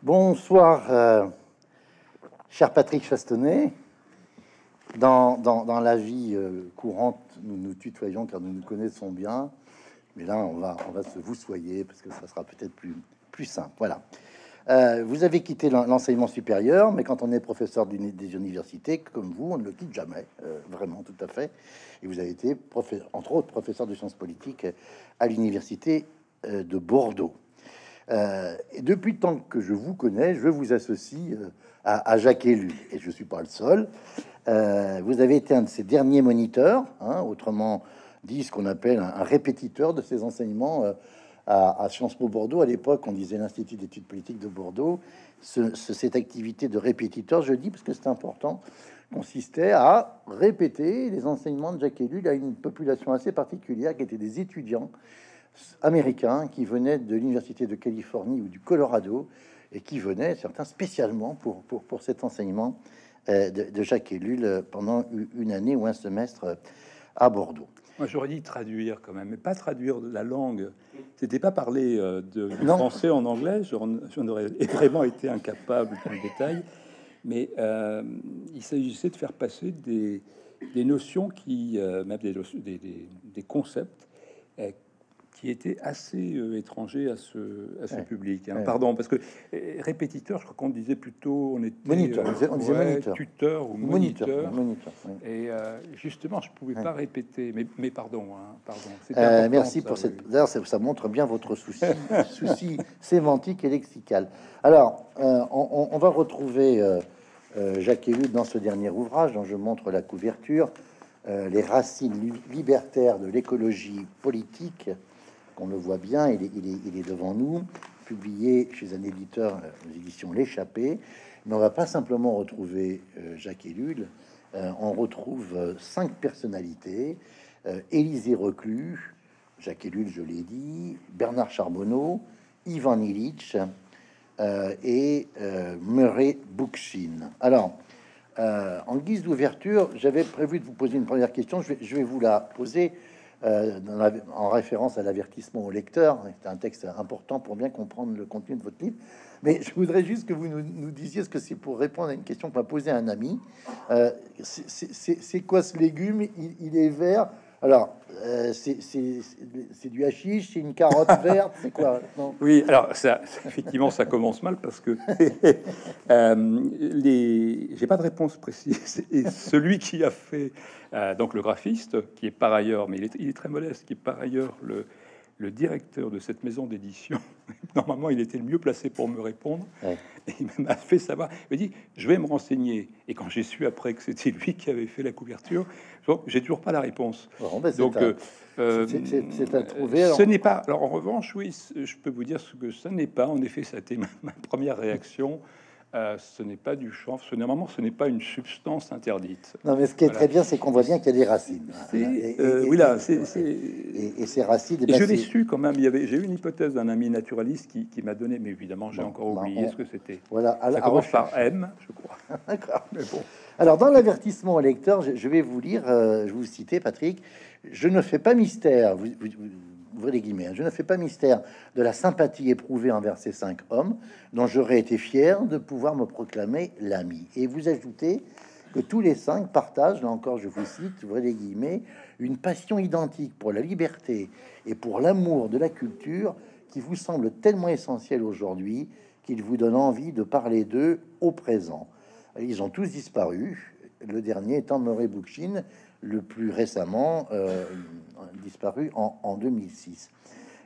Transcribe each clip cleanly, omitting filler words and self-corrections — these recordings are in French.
Bonsoir, cher Patrick Chastonnet. Dans la vie courante, nous nous tutoyons car nous nous connaissons bien. Mais là, on va se vousoyer parce que ça sera peut-être plus simple. Voilà. Vous avez quitté l'enseignement supérieur, mais quand on est professeur des universités, comme vous, on ne le quitte jamais, vraiment, tout à fait. Et vous avez été, entre autres, professeur de sciences politiques à l'université de Bordeaux. Et depuis le temps que je vous connais, je vous associe à Jacques Ellul, et je suis pas le seul. Vous avez été un de ses derniers moniteurs, hein, autrement dit, ce qu'on appelle un répétiteur de ses enseignements à Sciences Po Bordeaux. À l'époque, on disait l'Institut d'études politiques de Bordeaux. Cette activité de répétiteur, je dis parce que c'est important, consistait à répéter les enseignements de Jacques Ellul à une population assez particulière qui était des étudiants américains qui venaient de l'université de Californie ou du Colorado et qui venaient, certains spécialement pour cet enseignement de Jacques Ellul pendant une année ou un semestre à Bordeaux. Moi, j'aurais dit traduire quand même, mais pas traduire la langue. C'était pas parler du français en anglais. J'en aurais vraiment été incapable dans le détail. Mais il s'agissait de faire passer des notions qui, même des concepts qui étaient assez étrangers à ce public. Hein. Pardon, parce que répétiteur, je crois qu'on disait plutôt, on était moniteur, on disait moniteur. Tuteur ou moniteur. Moniteur, oui. Et justement, je pouvais pas répéter, mais pardon, hein, pardon. Merci pour cette. D'ailleurs, ça montre bien votre souci sémantique et lexical. Alors, on va retrouver Jacques Ellul dans ce dernier ouvrage dont je montre la couverture, les racines libertaires de l'écologie politique. On le voit bien, il est devant nous, publié chez un éditeur aux éditions L'Échappée. Mais on va pas simplement retrouver Jacques Ellul, on retrouve 5 personnalités, Élisée Reclus, Jacques Ellul, je l'ai dit, Bernard Charbonneau, Ivan Illich et Murray Bookchin. Alors, en guise d'ouverture, j'avais prévu de vous poser une première question. Je vais vous la poser en référence à l'avertissement au lecteur. C'est un texte important pour bien comprendre le contenu de votre livre. Mais je voudrais juste que vous nous disiez ce que c'est pour répondre à une question qu'on m'a posée à un ami. C'est quoi ce légume? Il est vert. Alors, c'est du hachis, c'est une carotte verte, c'est quoi? Non. Oui, alors ça, effectivement, ça commence mal parce que j'ai pas de réponse précise. Et celui qui a fait donc le graphiste, qui est par ailleurs, mais il est très modeste, qui est par ailleurs le directeur de cette maison d'édition, normalement, il était le mieux placé pour me répondre. Ouais. Et il m'a fait savoir. Il m'a dit, je vais me renseigner. Et quand j'ai su après que c'était lui qui avait fait la couverture, j'ai toujours pas la réponse. Bon, ben donc, c'est à trouver. Alors. Ce n'est pas. Alors, en revanche, oui, je peux vous dire ce que ça n'est pas. En effet, ça a été ma première réaction. Ce n'est pas du chanvre, normalement, ce n'est pas une substance interdite. Non, mais ce qui est très bien, c'est qu'on voit bien qu'il y a des racines. Oui, là, et ces racines. Et je l'ai su quand même. J'ai eu une hypothèse d'un ami naturaliste qui m'a donné, mais évidemment, j'ai encore oublié ce que c'était. Voilà, ça commence par M, je crois. D'accord. Mais bon. Alors, dans l'avertissement au lecteur, je vais vous lire, je vais vous citer, Patrick. Je ne fais pas mystère. Ouvrez les guillemets, je ne fais pas mystère de la sympathie éprouvée envers ces 5 hommes dont j'aurais été fier de pouvoir me proclamer l'ami. Et vous ajoutez que tous les 5 partagent, là encore je vous cite, ouvrez les guillemets, une passion identique pour la liberté et pour l'amour de la culture qui vous semble tellement essentielle aujourd'hui qu'il vous donne envie de parler d'eux au présent. Ils ont tous disparu, le dernier étant Murray Bookchin, le plus récemment disparu en 2006.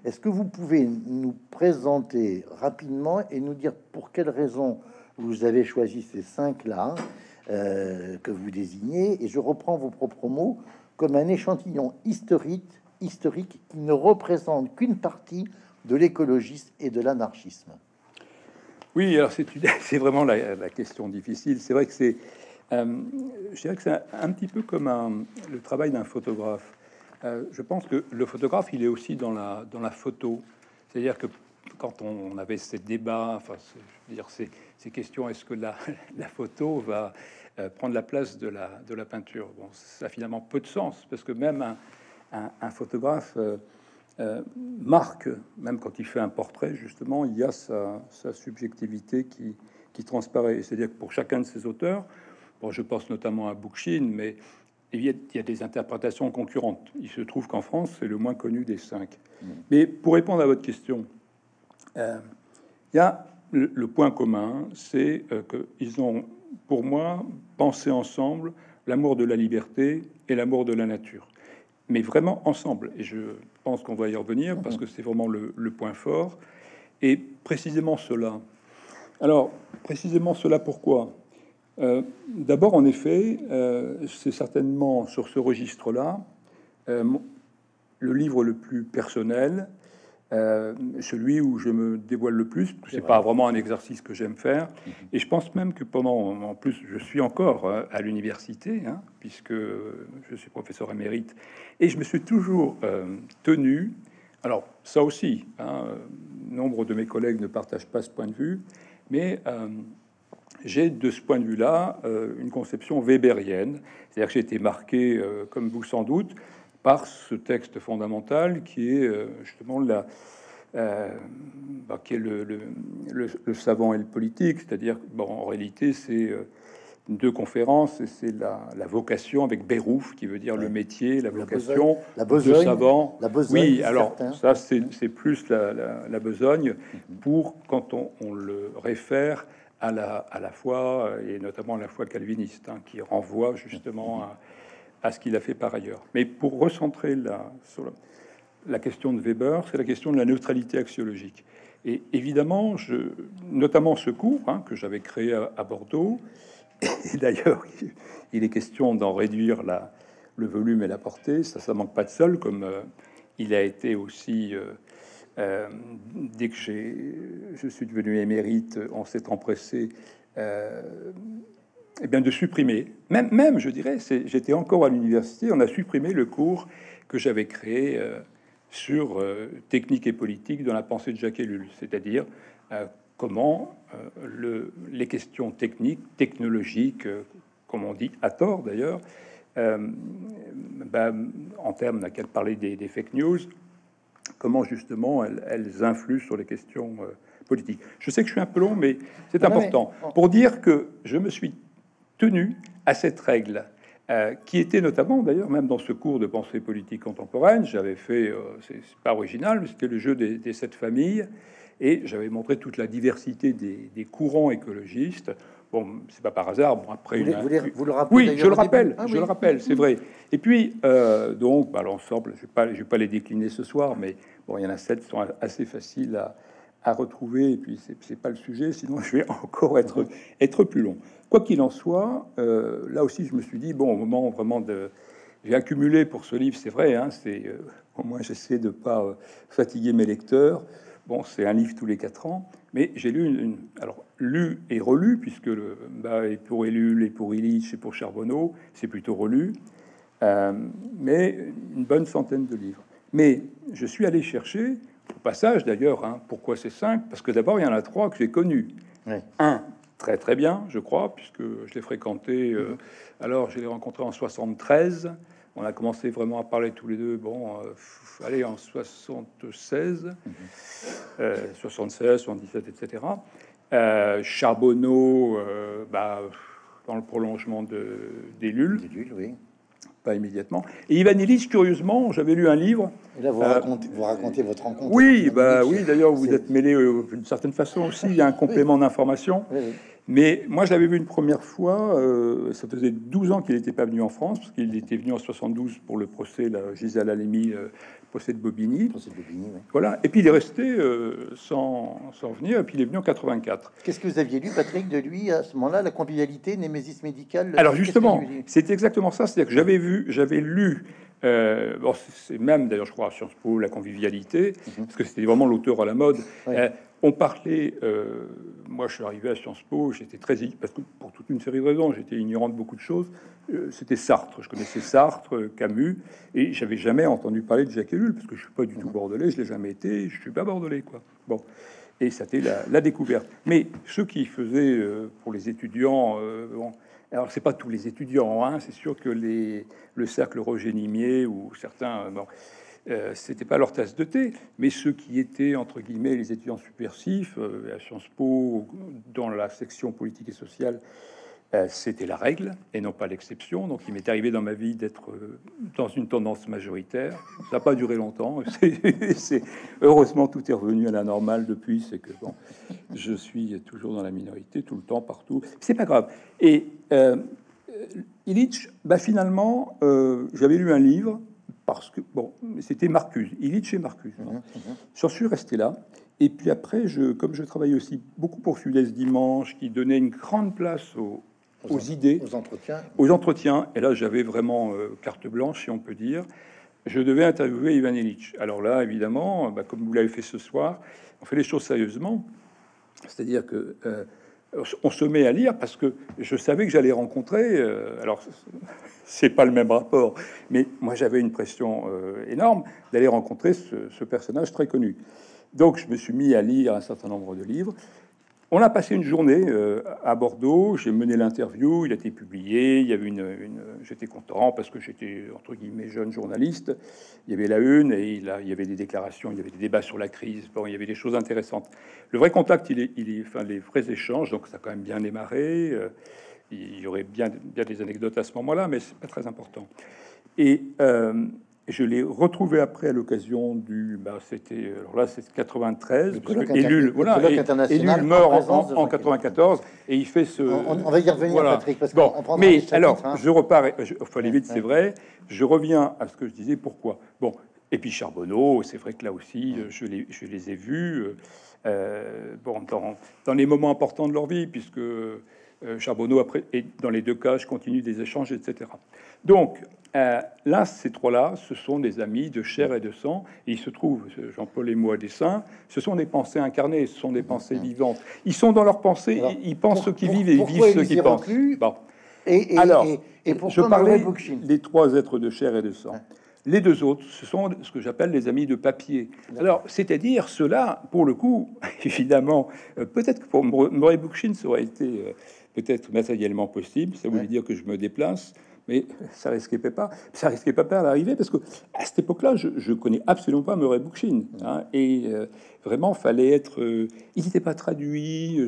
Est-ce que vous pouvez nous présenter rapidement et nous dire pour quelles raisons vous avez choisi ces 5-là que vous désignez? Et je reprends vos propres mots comme un échantillon historique qui ne représente qu'une partie de l'écologisme et de l'anarchisme. Oui, alors c'est vraiment la question difficile. C'est vrai que je dirais que c'est un petit peu comme le travail d'un photographe. Je pense que le photographe, il est aussi dans la photo. C'est-à-dire que quand on avait ces débats, enfin, je veux dire, ces questions, est-ce que la photo va prendre la place de la peinture? Bon, ça a finalement peu de sens, parce que même un photographe Marc, même quand il fait un portrait, justement, il y a sa subjectivité qui transparaît. C'est-à-dire que pour chacun de ces auteurs, bon, je pense notamment à Bookchin, mais il y a des interprétations concurrentes. Il se trouve qu'en France, c'est le moins connu des 5. Mais pour répondre à votre question, il y a le point commun, c'est qu'ils ont, pour moi, pensé ensemble l'amour de la liberté et l'amour de la nature. Mais vraiment ensemble. Et je pense qu'on va y revenir parce que c'est vraiment le point fort. Et précisément cela. Alors, précisément cela, pourquoi? D'abord, en effet, c'est certainement sur ce registre-là le livre le plus personnel, celui où je me dévoile le plus. C'est pas vraiment un exercice que j'aime faire. Et je pense même que en plus, je suis encore à l'université, hein, puisque je suis professeur émérite, et je me suis toujours tenu. Alors, ça aussi, hein, nombre de mes collègues ne partagent pas ce point de vue, mais j'ai de ce point de vue-là une conception weberienne, c'est-à-dire que j'ai été marqué, comme vous sans doute, par ce texte fondamental qui est justement qui est le savant et le politique, c'est-à-dire bon, en réalité c'est deux conférences, et c'est la vocation avec Bérouf qui veut dire le métier, la vocation, la besogne, de savant. La besogne, oui, alors ça c'est plus la besogne pour quand on le réfère à la foi, et notamment à la foi calviniste, hein, qui renvoie justement à ce qu'il a fait par ailleurs. Mais pour recentrer sur la question de Weber, c'est la question de la neutralité axiologique. Et évidemment, notamment ce cours hein, que j'avais créé à Bordeaux, et d'ailleurs, il est question d'en réduire le volume et la portée, ça manque pas de sol, comme il a été aussi... dès que je suis devenu émérite, on s'est empressé eh bien de supprimer, même je dirais, j'étais encore à l'université, on a supprimé le cours que j'avais créé sur technique et politique dans la pensée de Jacques Ellul, c'est-à-dire comment les questions techniques, technologiques, comme on dit à tort d'ailleurs, en termes à parler des fake news, comment justement elles influent sur les questions politiques. Je sais que je suis un peu long, mais c'est important pour dire que je me suis tenu à cette règle qui était notamment d'ailleurs même dans ce cours de pensée politique contemporaine. J'avais fait, c'est pas original, mais c'était le jeu des 7 familles, et j'avais montré toute la diversité des courants écologistes. Bon, c'est pas par hasard. Bon, après, vous le rappelez? Oui, je le rappelle. Je le rappelle, c'est vrai. Et puis, donc, l'ensemble, je vais pas les décliner ce soir, mais bon, il y en a 7 qui sont assez faciles à retrouver. Et puis, c'est pas le sujet, sinon je vais encore être plus long. Quoi qu'il en soit, là aussi, je me suis dit, bon, au moment vraiment j'ai accumulé pour ce livre, c'est vrai, hein, au moins j'essaie de pas fatiguer mes lecteurs. Bon, c'est un livre tous les 4 ans, mais j'ai lu alors lu et relu, puisque et pour Ellul et pour Illich et pour Charbonneau, c'est plutôt relu, mais une bonne centaine de livres. Mais je suis allé chercher, au passage d'ailleurs, hein, pourquoi c'est 5? Parce que d'abord, il y en a 3 que j'ai connus. Ouais. Un, très très bien, je crois, puisque je l'ai fréquenté. Alors, je l'ai rencontré en 73. On a commencé vraiment à parler tous les deux, bon, allez, en 76, 76, 77, etc. Charbonneau, dans le prolongement d'Ellul. Oui. Pas immédiatement. Et Ivan Illich, curieusement, j'avais lu un livre. Et là, vous racontez votre rencontre. Oui, oui. D'ailleurs, vous êtes mêlé d'une certaine façon aussi. Il y a un complément d'information. Oui. Mais moi, je l'avais vu une première fois. Ça faisait 12 ans qu'il n'était pas venu en France, parce qu'il était venu en 72 pour le procès, Gisèle Halimi, procès de Bobigny. Oui. Voilà. Et puis il est resté sans venir. Et puis il est venu en 84. Qu'est-ce que vous aviez lu, Patrick, de lui à ce moment-là, la convivialité, Némésis médicale? Alors justement, c'est exactement ça. C'est-à-dire que j'avais lu. C'est même d'ailleurs, je crois, à Sciences Po, la convivialité, parce que c'était vraiment l'auteur à la mode. Oui. On parlait. Moi, je suis arrivé à Sciences Po, j'étais parce que pour toute une série de raisons, j'étais ignorant de beaucoup de choses. C'était Sartre. Je connaissais Sartre, Camus, et j'avais jamais entendu parler de Jacques Ellul, parce que je suis pas du tout bordelais, je l'ai jamais été, je suis pas bordelais, quoi. Bon, et c'était la découverte. Mais ceux qui faisaient pour les étudiants, alors c'est pas tous les étudiants, hein, c'est sûr que le cercle Roger Nimier ou certains, c'était pas leur tasse de thé, mais ceux qui étaient entre guillemets les étudiants subversifs à Sciences Po, dans la section politique et sociale, c'était la règle et non pas l'exception. Donc il m'est arrivé dans ma vie d'être dans une tendance majoritaire. Ça n'a pas duré longtemps. Heureusement, tout est revenu à la normale depuis. C'est que bon, je suis toujours dans la minorité tout le temps, partout. C'est pas grave. Et Illich, bah, finalement, j'avais lu un livre parce que bon, c'était Marcuse, Illich et Marcuse. J'en suis resté là. Et puis après, comme je travaillais aussi beaucoup pour Sud-Est Dimanche, qui donnait une grande place aux idées, aux entretiens. Et là, j'avais vraiment carte blanche, si on peut dire. Je devais interviewer Ivan Illich. Alors là, évidemment, bah, comme vous l'avez fait ce soir, on fait les choses sérieusement. C'est-à-dire que on se met à lire parce que je savais que j'allais rencontrer. Alors, c'est pas le même rapport, mais moi, j'avais une pression énorme d'aller rencontrer ce personnage très connu. Donc, je me suis mis à lire un certain nombre de livres. On a passé une journée à Bordeaux. J'ai mené l'interview. Il a été publié. Il y avait j'étais content parce que j'étais entre guillemets jeune journaliste. Il y avait la une et il y avait des déclarations. Il y avait des débats sur la crise. Bon, il y avait des choses intéressantes. Le vrai contact, enfin, les vrais échanges. Donc, ça a quand même bien démarré. Il y aurait bien des anecdotes à ce moment-là, mais c'est pas très important. Et je l'ai retrouvé après à l'occasion c'était alors là c'est 93 parce que Ellul meurt en 94 et il fait ce on va y revenir, voilà. Patrick, parce bon, mais alors je repars, faut aller vite, c'est vrai, je reviens à ce que je disais, pourquoi bon, et puis Charbonneau, c'est vrai que là aussi je les ai vus bon, dans les moments importants de leur vie, puisque Charbonneau après, et dans les deux cas je continue des échanges, etc. Donc là, ces trois-là, ce sont des amis de chair et de sang. Et il se trouve, Jean-Paul et moi, dessin, ce sont des pensées incarnées, ce sont des pensées vivantes. Ils sont dans leurs pensées, alors, ils pensent ce qu'ils vivent et ils vivent ce qu'ils pensent. Bon. Alors, je parlais des trois êtres de chair et de sang. Les deux autres, ce sont ce que j'appelle les amis de papier. Alors, c'est-à-dire ceux-là, pour le coup, évidemment, peut-être que pour Murray Bookchin, ça aurait été peut-être matériellement possible. Ça voulait dire que je me déplace. Mais ça risquait pas d'arriver parce que à cette époque-là, je connais absolument pas Murray Bookchin, hein, et vraiment fallait être. Il n'était pas traduit.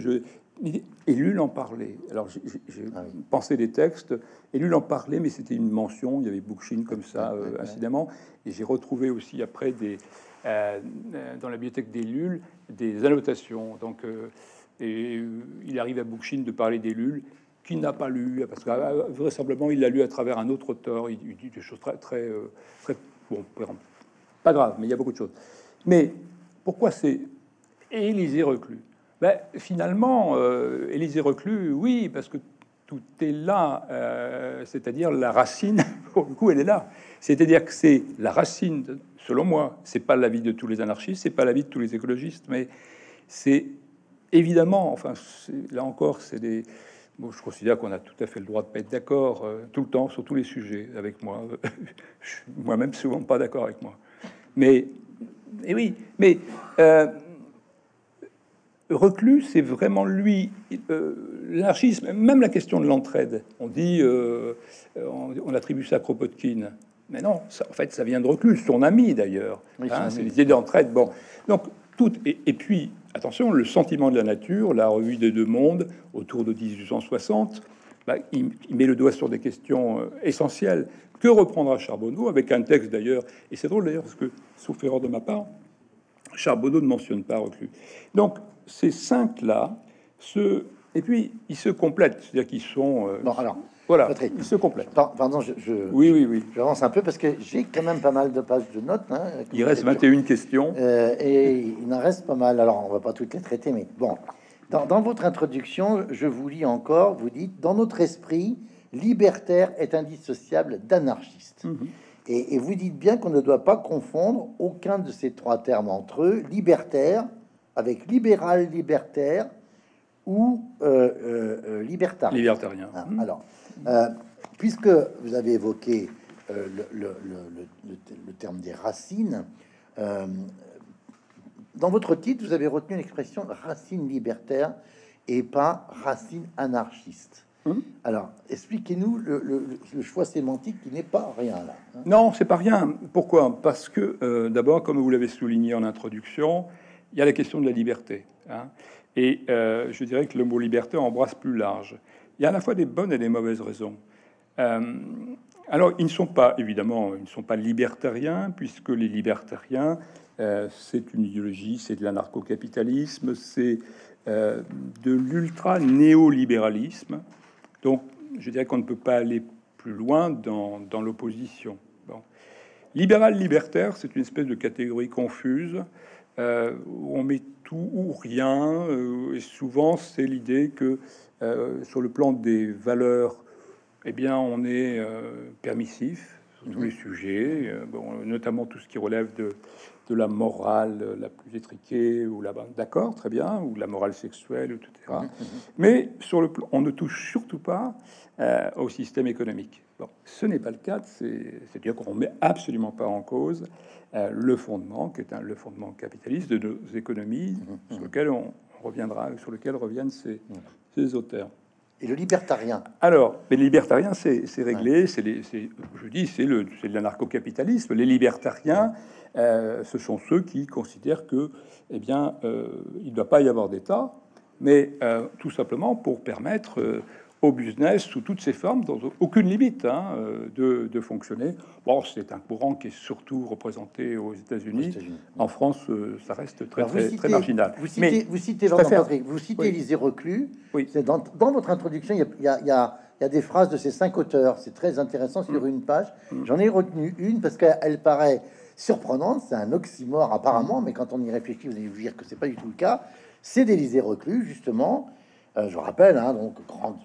Ellul en parlait. Alors j'ai pensé des textes. Ellul en parlait, mais c'était une mention. Il y avait Bookchin comme ça, incidemment. Et j'ai retrouvé aussi après dans la bibliothèque d'Ellul des annotations. Donc il arrive à Bookchin de parler d'Ellul, qu'il n'a pas lu, parce que vraisemblablement il l'a lu à travers un autre auteur. Il dit des choses très bon, pas grave, mais il y a beaucoup de choses. Mais pourquoi c'est Élisée Reclus? Ben, finalement, Élisée Reclus, oui, parce que tout est là, c'est-à-dire la racine, pour le coup, elle est là. C'est-à-dire que c'est la racine, selon moi, c'est pas l'avis de tous les anarchistes, c'est pas l'avis de tous les écologistes, mais c'est évidemment, enfin, là encore, c'est des... Bon, je considère qu'on a tout à fait le droit de pas être d'accord tout le temps sur tous les sujets avec moi. Je suis moi-même souvent pas d'accord avec moi. Mais et oui, mais Reclus, c'est vraiment lui. L'anarchisme, même la question de l'entraide. On dit, on attribue ça à Kropotkin. Mais non, ça, en fait, ça vient de Reclus, son ami d'ailleurs. Oui, hein, c'est les idées d'entraide. Bon, donc tout. Et puis, attention, le sentiment de la nature, la revue des deux mondes, autour de 1860, bah, il met le doigt sur des questions essentielles que reprendra Charbonneau avec un texte d'ailleurs. Et c'est drôle d'ailleurs parce que, sauf erreur de ma part, Charbonneau ne mentionne pas Reclus. Donc ces cinq-là, et puis ils se complètent, c'est-à-dire qu'ils sont... non, alors, voilà, Patrick, ils se complètent. Pardon, oui. J'avance un peu parce que j'ai quand même pas mal de pages de notes. Hein, il reste 21 questions. Et il en reste pas mal. Alors, on va pas toutes les traiter, mais bon. Dans votre introduction, je vous lis encore, vous dites, dans notre esprit, libertaire est indissociable d'anarchiste. Et vous dites bien qu'on ne doit pas confondre aucun de ces trois termes entre eux, libertaire avec libéral libertaire ou libertarien. Libertarien. Alors, puisque vous avez évoqué le terme des racines, dans votre titre, vous avez retenu l'expression racine libertaire et pas racine anarchiste. Alors, expliquez-nous le choix sémantique qui n'est pas rien là. Non, c'est pas rien. Pourquoi? Parce que d'abord, comme vous l'avez souligné en introduction, il y a la question de la liberté. Et je dirais que le mot liberté embrasse plus large. Il y a à la fois des bonnes et des mauvaises raisons. Alors, ils ne sont pas, évidemment, ils ne sont pas libertariens, puisque les libertariens, c'est une idéologie, c'est de l'anarcho-capitalisme, c'est de l'ultra-néolibéralisme. Donc, je dirais qu'on ne peut pas aller plus loin dans l'opposition. Bon. Libéral-libertaire, c'est une espèce de catégorie confuse, où on met tout ou rien, et souvent c'est l'idée que sur le plan des valeurs, eh bien, on est permissif sur tous les sujets, notamment tout ce qui relève de la morale la plus étriquée, ou la d'accord, très bien, ou la morale sexuelle, etc. Mais sur le plan, on ne touche surtout pas au système économique. Bon, ce n'est pas le cas, c'est-à-dire qu'on ne met absolument pas en cause le fondement, qui est le fondement capitaliste de nos économies, sur lequel on reviendra, sur lequel reviennent ces auteurs. Et le libertarien? Alors, mais le libertarien, c'est réglé. C'est de l'anarcho-capitalisme. Les libertariens, ce sont ceux qui considèrent que, eh bien, il ne doit pas y avoir d'État, mais tout simplement pour permettre au business, sous toutes ses formes, dans aucune limite, de fonctionner. Bon, c'est un courant qui est surtout représenté aux États-Unis. En France, ça reste très marginal. Vous citez Jean-Patrick, vous citez Élisée Reclus. Oui. Dans votre introduction, il y a des phrases de ces 5 auteurs. C'est très intéressant sur une page. J'en ai retenu une parce qu'elle paraît surprenante. C'est un oxymore apparemment, mais quand on y réfléchit, vous allez vous dire que c'est pas du tout le cas. C'est d'Élisée Reclus, justement. Je rappelle, donc grand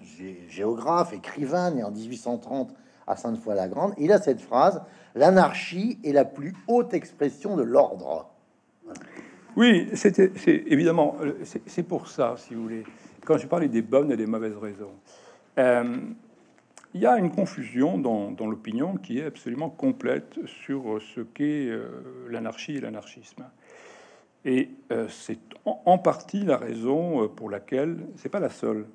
géographe, écrivain, né en 1830 à Sainte-Foy-la-Grande. Il a cette phrase: l'anarchie est la plus haute expression de l'ordre. Voilà. Oui, c'est évidemment, c'est pour ça, si vous voulez, quand je parlais des bonnes et des mauvaises raisons, il y a une confusion dans l'opinion qui est absolument complète sur ce qu'est l'anarchie et l'anarchisme. Et c'est en partie la raison pour laquelle, c'est pas la seule,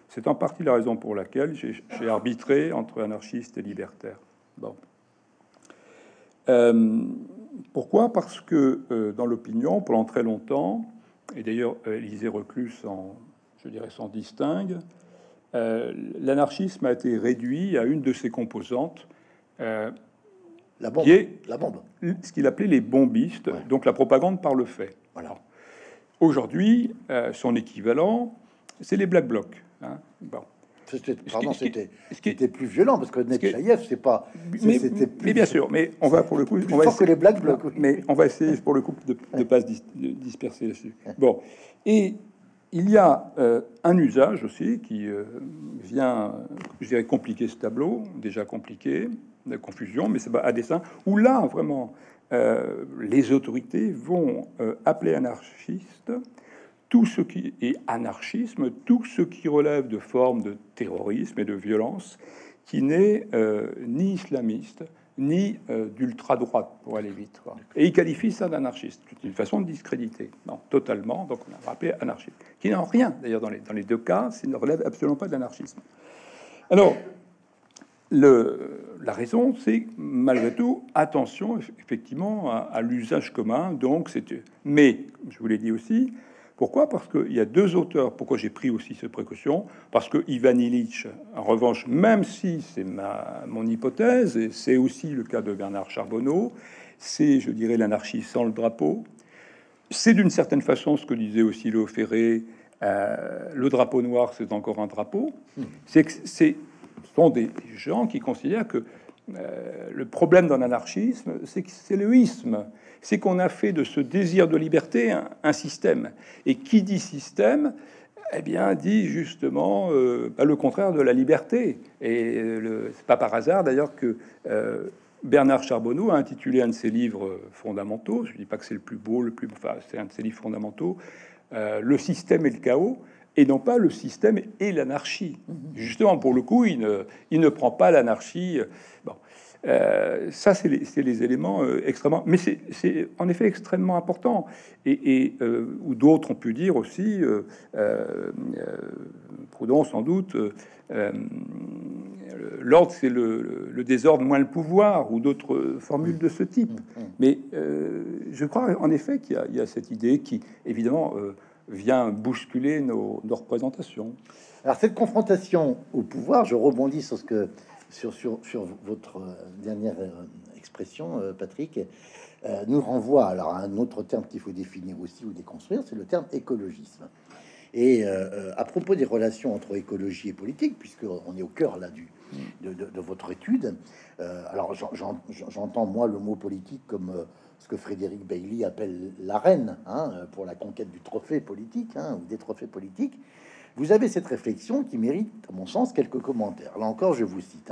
c'est en partie la raison pour laquelle j'ai arbitré entre anarchistes et libertaires. Bon. Pourquoi? Parce que dans l'opinion, pendant très longtemps, et d'ailleurs Élisée Reclus s'en distingue, l'anarchisme a été réduit à une de ses composantes, la bombe. Ce qu'il appelait les bombistes, donc la propagande par le fait. Voilà. Aujourd'hui, son équivalent, c'est les Black Blocs. Bon. C'était plus violent parce que Netchaïev, c'est pas. Mais bien sûr, mais on va pour le coup, on va essayer, que les Black Blocs. Mais on va essayer pour le coup de pas se disperser là-dessus. Bon, et il y a un usage aussi qui vient, je dirais, compliquer ce tableau, déjà compliqué, de confusion, mais c'est pas à dessein, où là, vraiment, les autorités vont appeler anarchiste tout ce qui est anarchisme, tout ce qui relève de formes de terrorisme et de violence, qui n'est ni islamiste, ni d'ultra-droite, pour aller vite. Quoi. Et il qualifie ça d'anarchiste. C'est une façon de discréditer. Non, totalement. Donc on a rappelé anarchiste. Qui n'a rien, d'ailleurs, dans les deux cas, ça ne relève absolument pas de l'anarchisme. Alors, la raison, c'est malgré tout, attention, effectivement, à l'usage commun. Donc, mais, je vous l'ai dit aussi, pourquoi? Parce qu'il y a deux auteurs. Pourquoi j'ai pris aussi cette précaution? Parce que Ivan Illich, en revanche, même si c'est mon hypothèse, et c'est aussi le cas de Bernard Charbonneau, c'est, je dirais, l'anarchie sans le drapeau. C'est d'une certaine façon ce que disait aussi Léo Ferré, le drapeau noir, c'est encore un drapeau. Ce sont des gens qui considèrent que le problème dans l'anarchisme, c'est que c'est le isme. C'est qu'on a fait de ce désir de liberté un système. Et qui dit système, eh bien, dit justement le contraire de la liberté. Et c'est pas par hasard, d'ailleurs, que Bernard Charbonneau a intitulé un de ses livres fondamentaux, je dis pas que c'est le plus beau, enfin, c'est un de ses livres fondamentaux, Le système et le chaos, et non pas le système et l'anarchie. Justement, pour le coup, il ne prend pas l'anarchie. Bon. Ça, c'est les éléments extrêmement... Mais c'est en effet extrêmement important. Ou d'autres ont pu dire aussi, Proudhon sans doute, l'ordre, c'est le désordre moins le pouvoir, ou d'autres formules de ce type. Mais je crois en effet qu'il y a cette idée qui, évidemment, vient bousculer nos représentations. Alors cette confrontation au pouvoir, je rebondis sur ce que sur votre dernière expression, Patrick, nous renvoie alors à un autre terme qu'il faut définir aussi ou déconstruire, c'est le terme écologisme. Et à propos des relations entre écologie et politique, puisqu'on est au cœur là de votre étude, alors j'entends moi le mot politique comme ce que Frédéric Bailly appelle l'arène, pour la conquête du trophée politique, ou des trophées politiques. Vous avez cette réflexion qui mérite, à mon sens, quelques commentaires. Là encore, je vous cite.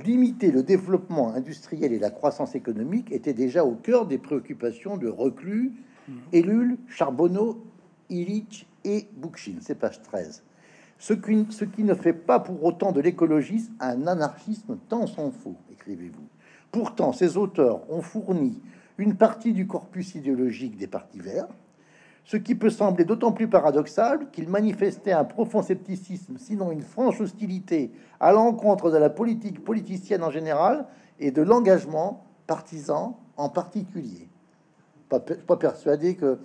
Limiter le développement industriel et la croissance économique était déjà au cœur des préoccupations de Reclus, Ellul, Charbonneau, Illich et Bookchin. C'est page 13. Ce qui ne fait pas pour autant de l'écologisme un anarchisme tant s'en faut, écrivez-vous. Pourtant, ces auteurs ont fourni une partie du corpus idéologique des partis verts, ce qui peut sembler d'autant plus paradoxal qu'ils manifestaient un profond scepticisme, sinon une franche hostilité à l'encontre de la politique politicienne en général et de l'engagement partisan en particulier. Pas persuadé que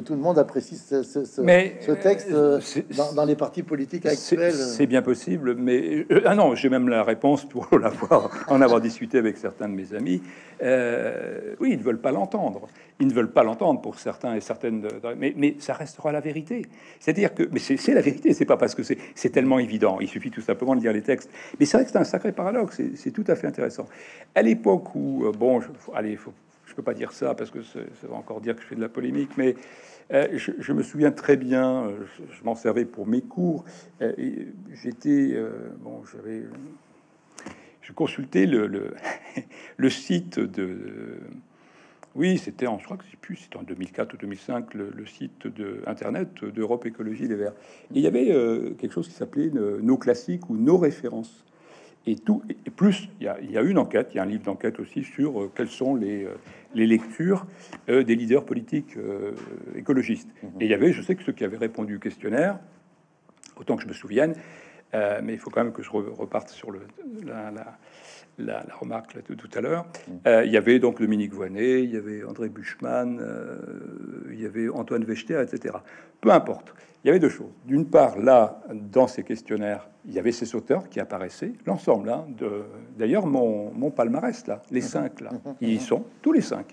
tout le monde apprécie ce texte dans les partis politiques actuels. C'est bien possible, mais non, j'ai même la réponse pour en avoir discuté avec certains de mes amis. Oui, ils ne veulent pas l'entendre. Ils ne veulent pas l'entendre pour certains et certaines, mais ça restera la vérité. C'est-à-dire que, mais c'est la vérité. C'est pas parce que c'est tellement évident. Il suffit tout simplement de lire les textes. Mais c'est vrai que c'est un sacré paradoxe. C'est tout à fait intéressant. À l'époque où, je peux pas dire ça parce que ça va encore dire que je fais de la polémique, mais je me souviens très bien, je m'en servais pour mes cours. Je consultais le site de... Oui, c'était je crois que c'est plus, c'était en 2004 ou 2005, le site de Internet d'Europe Écologie Les Verts. Et il y avait quelque chose qui s'appelait nos classiques ou nos références. Et plus, il y a une enquête, il y a un livre d'enquête aussi sur quelles sont les lectures des leaders politiques écologistes. Et il y avait, je sais que ceux qui avaient répondu au questionnaire, autant que je me souvienne, mais il faut quand même que je reparte sur la remarque là, de tout à l'heure. Il y avait donc Dominique Voynet, il y avait André Buchmann, il y avait Antoine Vechter, etc. Peu importe. Il y avait deux choses. D'une part, là, dans ces questionnaires, il y avait ces auteurs qui apparaissaient, l'ensemble. D'ailleurs, mon palmarès, là, les 5, là, ils y sont, tous les 5.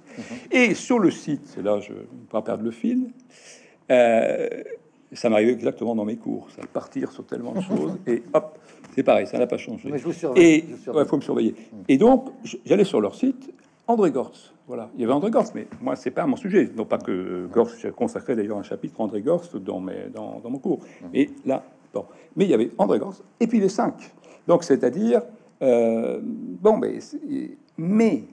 Et sur le site, c'est là, je ne vais pas perdre le fil, ça m'arrivait exactement dans mes cours, ça partir sur tellement de choses, et hop, c'est pareil, ça n'a pas changé. Mais je vous surveille, et il faut me surveiller. Et donc, j'allais sur leur site, André Gortz. Voilà, il y avait André Gortz, mais moi, c'est pas mon sujet. Non pas que Gortz, j'ai consacré d'ailleurs un chapitre à André Gortz dans mon cours. Et là, bon, mais il y avait André Gortz, et puis les 5. Donc, c'est-à-dire, mais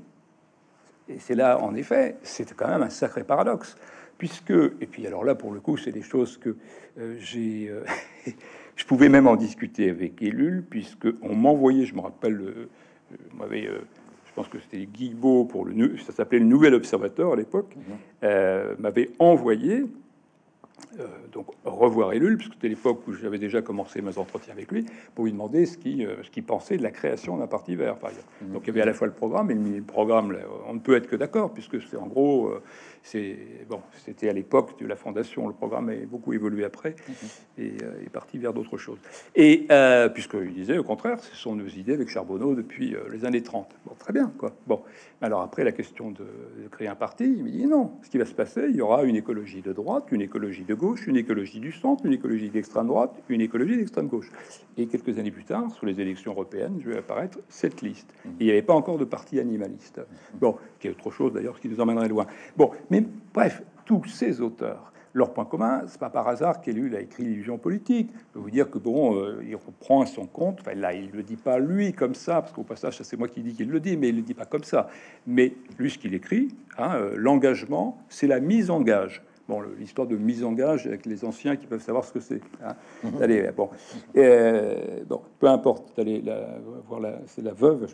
et c'est là, en effet, c'est quand même un sacré paradoxe. Puisque, et puis alors là, pour le coup, c'est des choses que je pouvais même en discuter avec Ellul, puisque on m'envoyait, je me rappelle, je pense que c'était Guilbeault ça s'appelait le Nouvel Observateur à l'époque, m'avait envoyé donc revoir Ellul, puisque c'était l'époque où j'avais déjà commencé mes entretiens avec lui, pour lui demander ce qu'il pensait de la création d'un parti vert, par exemple. Donc il y avait à la fois le programme, et le programme, on ne peut être que d'accord, puisque c'est en gros, c'était à l'époque de la fondation, le programme a beaucoup évolué après, et est parti vers d'autres choses. Et puisqu'il disait, au contraire, ce sont nos idées avec Charbonneau depuis les années 30. Bon, très bien, quoi. Bon, alors après, la question de créer un parti, il me dit non, ce qui va se passer, il y aura une écologie de droite, une écologie de gauche, une écologie du centre, une écologie d'extrême droite, une écologie d'extrême gauche. Et quelques années plus tard, sur les élections européennes, je vais apparaître cette liste. Et il n'y avait pas encore de parti animaliste. Bon, qui est autre chose d'ailleurs, ce qui nous emmènerait loin. Bon, mais bref, tous ces auteurs, leur point commun, c'est pas par hasard qu'Ellul a écrit l'illusion politique. Je peux vous dire que il reprend à son compte. Enfin, là, il le dit pas lui comme ça, parce qu'au passage, c'est moi qui dis qu'il le dit, mais il le dit pas comme ça. Mais lui, ce qu'il écrit, l'engagement, c'est la mise en gage bon, l'histoire de mise en gage avec les anciens qui peuvent savoir ce que c'est. Hein. Allez, bon, bon, peu importe. Allez, voir c'est la veuve.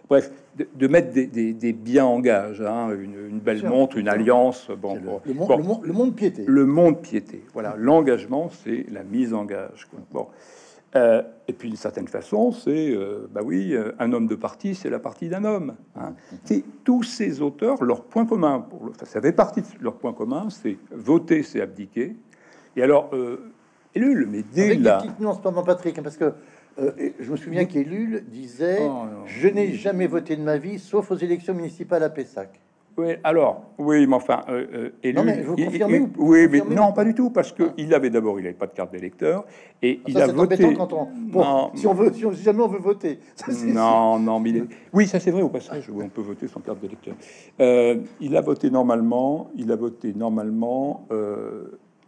Bref, de mettre des biens en gage, hein, une belle montre, une alliance. Bon, le monde piété. Le monde piété. Voilà, l'engagement, c'est la mise en gage. Quoi. Bon. Et puis, d'une certaine façon, c'est, bah oui, un homme de parti, c'est la partie d'un homme. Hein. C'est tous ces auteurs, leur point commun, ça fait partie de leur point commun, c'est voter, c'est abdiquer. Et alors, Ellul, mais dès avec là... des petites nuances, pendant Patrick, hein, parce que je me souviens qu'Ellul disait je n'ai jamais voté de ma vie, sauf aux élections municipales à Pessac. Oui, alors, oui, mais enfin, non, mais vous confirmez ou oui, mais confirmez non, ou pas du tout, parce que il avait d'abord, il n'avait pas de carte d'électeur, et il ça, a c'est voté. embêtant quand on, bon, Non, si jamais on veut voter. Ça, non, non, mais oui, ça c'est vrai au passage, on peut voter sans carte d'électeur. Il a voté normalement,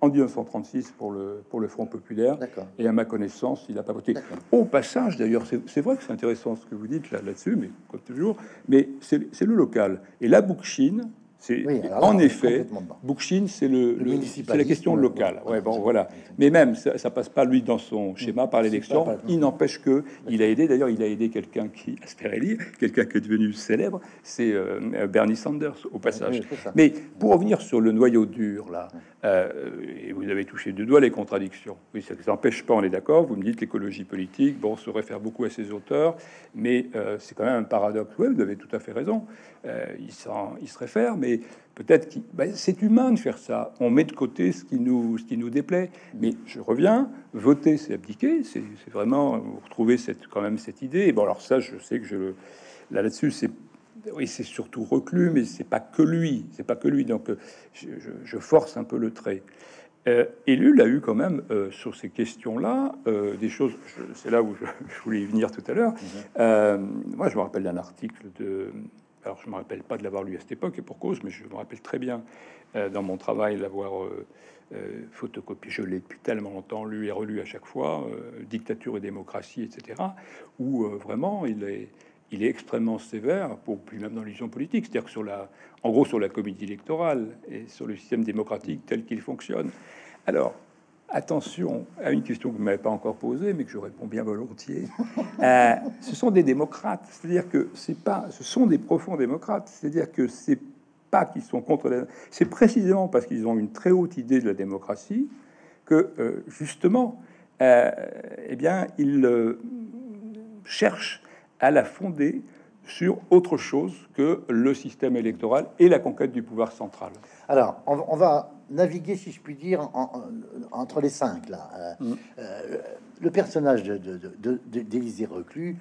en 1936 pour le Front populaire, et à ma connaissance, il n'a pas voté. Au passage, d'ailleurs, c'est vrai que c'est intéressant ce que vous dites là-dessus, mais comme toujours, mais c'est le local. Et la Bookchin, c'est en effet, Bookchin, c'est la question locale. Ouais, bon, voilà. Mais même ça passe pas lui dans son schéma par l'élection. Il n'empêche que il a aidé. D'ailleurs, il a aidé quelqu'un qui espérait lire, quelqu'un qui est devenu célèbre, c'est Bernie Sanders au passage. Mais pour revenir sur le noyau dur là, et vous avez touché du doigt les contradictions. Oui, ça ne empêche pas, on est d'accord. Vous me dites l'écologie politique, bon, se réfère beaucoup à ses auteurs, mais c'est quand même un paradoxe. Oui, vous avez tout à fait raison. Il se réfère, mais peut-être que c'est humain de faire ça. On met de côté ce qui nous déplaît. Mais je reviens, voter, c'est abdiquer. C'est vraiment, vous retrouvez quand même cette idée. Et bon, alors ça, je sais que là-dessus, oui, c'est surtout Reclus, mais c'est pas que lui. C'est pas que lui. Donc, je force un peu le trait. Ellul a eu quand même sur ces questions-là des choses. C'est là où je voulais y venir tout à l'heure. Moi, je me rappelle d'un article de. Alors, je me rappelle pas de l'avoir lu à cette époque, et pour cause, mais je me rappelle très bien dans mon travail l'avoir photocopié. Je l'ai depuis tellement longtemps lu et relu à chaque fois, Dictature et démocratie, etc. Où vraiment il est extrêmement sévère, puis même dans l'illusion politique, c'est-à-dire que en gros sur la comédie électorale et sur le système démocratique tel qu'il fonctionne. Alors, attention à une question que vous m'avez pas encore posée, mais que je réponds bien volontiers. Ce sont des démocrates, c'est-à-dire que ce sont des profonds démocrates, c'est-à-dire que c'est pas qu'ils sont contre c'est précisément parce qu'ils ont une très haute idée de la démocratie que justement, eh bien, ils cherchent à la fonder sur autre chose que le système électoral et la conquête du pouvoir central. Alors, on va naviguer, si je puis dire, entre les cinq là. Le personnage d'Élisée Reclus,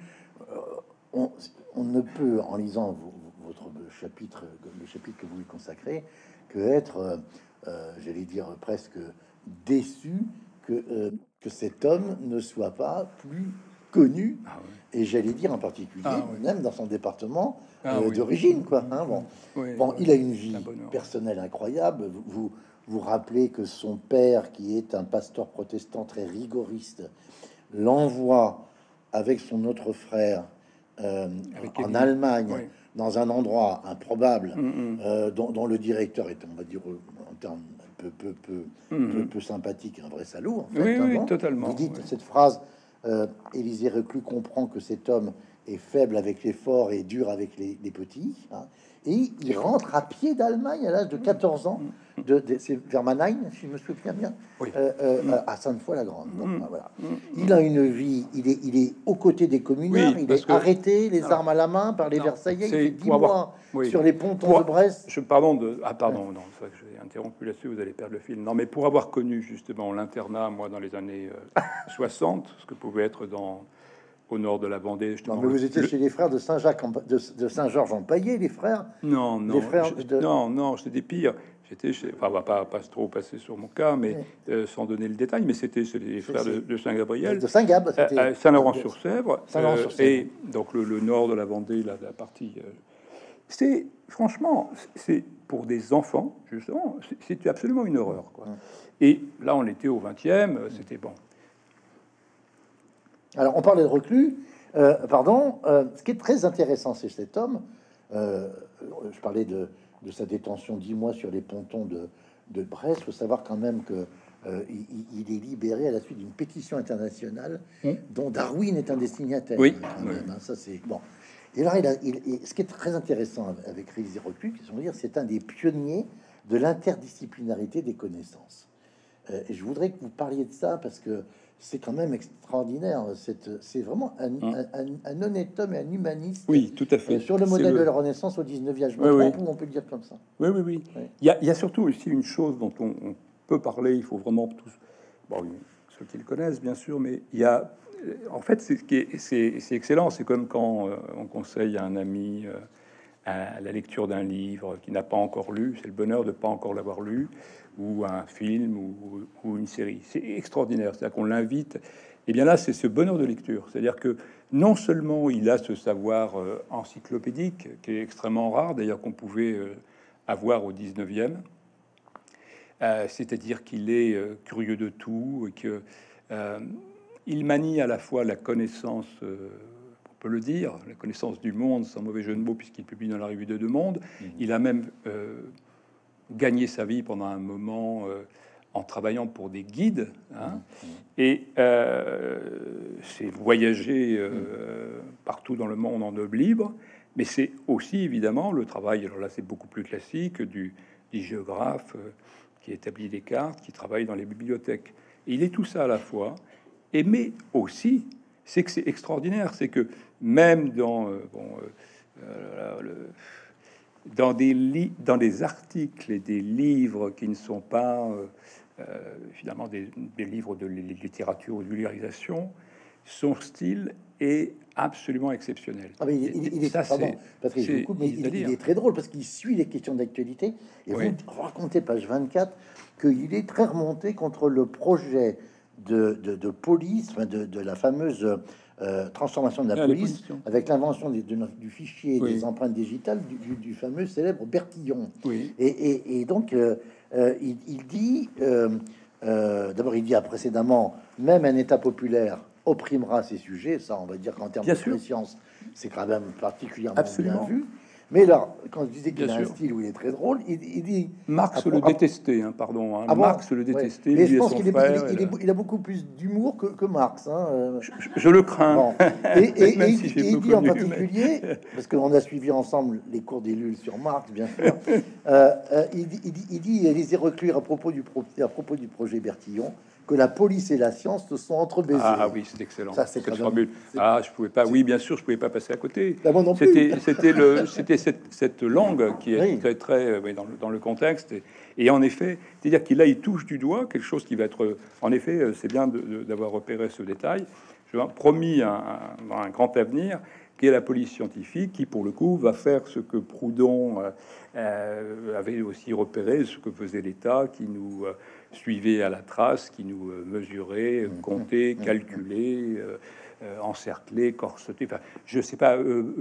on ne peut, en lisant votre chapitre, le chapitre que vous lui consacrez, que être, j'allais dire, presque déçu que cet homme ne soit pas plus connu, et j'allais dire en particulier, même dans son département d'origine, quoi. Hein, bon, il a une vie personnelle incroyable. Vous rappelez que son père, qui est un pasteur protestant très rigoriste, l'envoie avec son autre frère en Allemagne, dans un endroit improbable, dont le directeur est, on va dire, en termes peu sympathique, un vrai salaud. En fait, oui, totalement. Vous dites cette phrase. Élisée Reclus comprend que cet homme est faible avec les forts et dur avec les petits, hein, et il rentre à pied d'Allemagne à l'âge de 14 ans, c'est vers Mannheim, si je me souviens bien, à Sainte-Foy-la-Grande. Voilà. Il a une vie, il est aux côtés des communards, il est arrêté, les armes à la main par les Versaillais, il fait 10 mois sur les pontons de Brest. Pardon, non, c'est vrai que j'ai interrompu là-dessus, vous allez perdre le fil. Non, mais pour avoir connu justement l'internat, moi, dans les années 60, ce que pouvait être au nord de la Vendée. Non, mais vous étiez chez les frères de Saint-Jacques, de Saint-Georges-en-Paillé, les frères. Non, les frères non, c'était pire. J'étais chez, enfin, on va pas trop passer sur mon cas, mais sans donner le détail, mais c'était chez les frères de Saint-Gabriel, de Saint-Gab, Saint-Laurent-sur-Sèvre, et donc le nord de la Vendée, la partie. C'est franchement, c'est pour des enfants justement, c'est absolument une horreur, quoi. Et là, on était au 20e, c'était bon. Alors, on parlait de Reclus, ce qui est très intéressant, c'est cet homme. Je parlais de sa détention 10 mois sur les pontons de Brest. Il faut savoir quand même que il est libéré à la suite d'une pétition internationale dont Darwin est un destinataire. Oui, Quand oui. même, hein, ça c'est bon. Et là, ce qui est très intéressant avec Réalisé Reclus, c'est un des pionniers de l'interdisciplinarité des connaissances. Et je voudrais que vous parliez de ça parce que c'est quand même extraordinaire. C'est vraiment un honnête homme et un humaniste. Oui, tout à fait. Sur le modèle de la Renaissance au 19e. Je me trompe ou on peut le dire comme ça? Oui, oui, oui. Oui. Il y a surtout aussi une chose dont on peut parler. Il faut vraiment tous, bon, ceux qui le connaissent, bien sûr, mais il y a, en fait, c'est excellent. C'est comme quand on conseille à un ami à la lecture d'un livre qu'il n'a pas encore lu. C'est le bonheur de pas encore l'avoir lu, ou un film ou une série. C'est extraordinaire. C'est-à-dire qu'on l'invite. Et bien là, c'est ce bonheur de lecture. C'est-à-dire que non seulement il a ce savoir encyclopédique qui est extrêmement rare, d'ailleurs qu'on pouvait avoir au 19e, c'est-à-dire qu'il est curieux de tout et que il manie à la fois la connaissance, on peut le dire, la connaissance du monde, sans mauvais jeu de mots, puisqu'il publie dans la revue de Deux Mondes. Il a même gagné sa vie pendant un moment en travaillant pour des guides, hein, et c'est voyager partout dans le monde en œuvre libre, mais c'est aussi évidemment le travail, alors là c'est beaucoup plus classique, du géographe qui établit des cartes, qui travaille dans les bibliothèques. Et il est tout ça à la fois, et mais aussi, c'est que c'est extraordinaire, c'est que même dans dans des articles et des livres qui ne sont pas finalement des livres de littérature ou de vulgarisation, son style est absolument exceptionnel. Ah, mais il est, pardon, Patrick, je vous coupe, mais il est très drôle parce qu'il suit les questions d'actualité et vous racontez, page 24, qu'il est très remonté contre le projet de police, enfin de la fameuse transformation de la police avec l'invention du fichier des empreintes digitales du fameux célèbre Bertillon. Et donc il dit d'abord, il dit précédemment, même un État populaire opprimera ces sujets. Ça, on va dire qu'en termes de préscience, c'est quand même particulièrement bien vu. Mais là, quand je disais qu'il a un style où il est très drôle, il dit... Marx le détestait, hein, pardon. Hein. Marx le détestait. Mais je pense qu'il a beaucoup plus d'humour que Marx. Hein. Je le crains. Bon. Et il dit en particulier, parce qu'on a suivi ensemble les cours des Lulles sur Marx, bien sûr, il dit Élisée Reclus à propos du projet Bertillon, que la police et la science se sont entrebaisées. Ah oui, c'est excellent. Ça, c'est formule. Ah, je pouvais pas. Oui, bien sûr, je pouvais pas passer à côté. C'était cette langue qui est très dans le contexte. Et en effet, c'est-à-dire qu'il là, il touche du doigt quelque chose qui va être. En effet, c'est bien d'avoir repéré ce détail. Je promis un grand avenir, qui est la police scientifique, qui pour le coup va faire ce que Proudhon avait aussi repéré, ce que faisait l'État, qui nous suivait à la trace, qui nous mesurait, comptait, calculait, encerclait, corsetait. Enfin, je sais pas.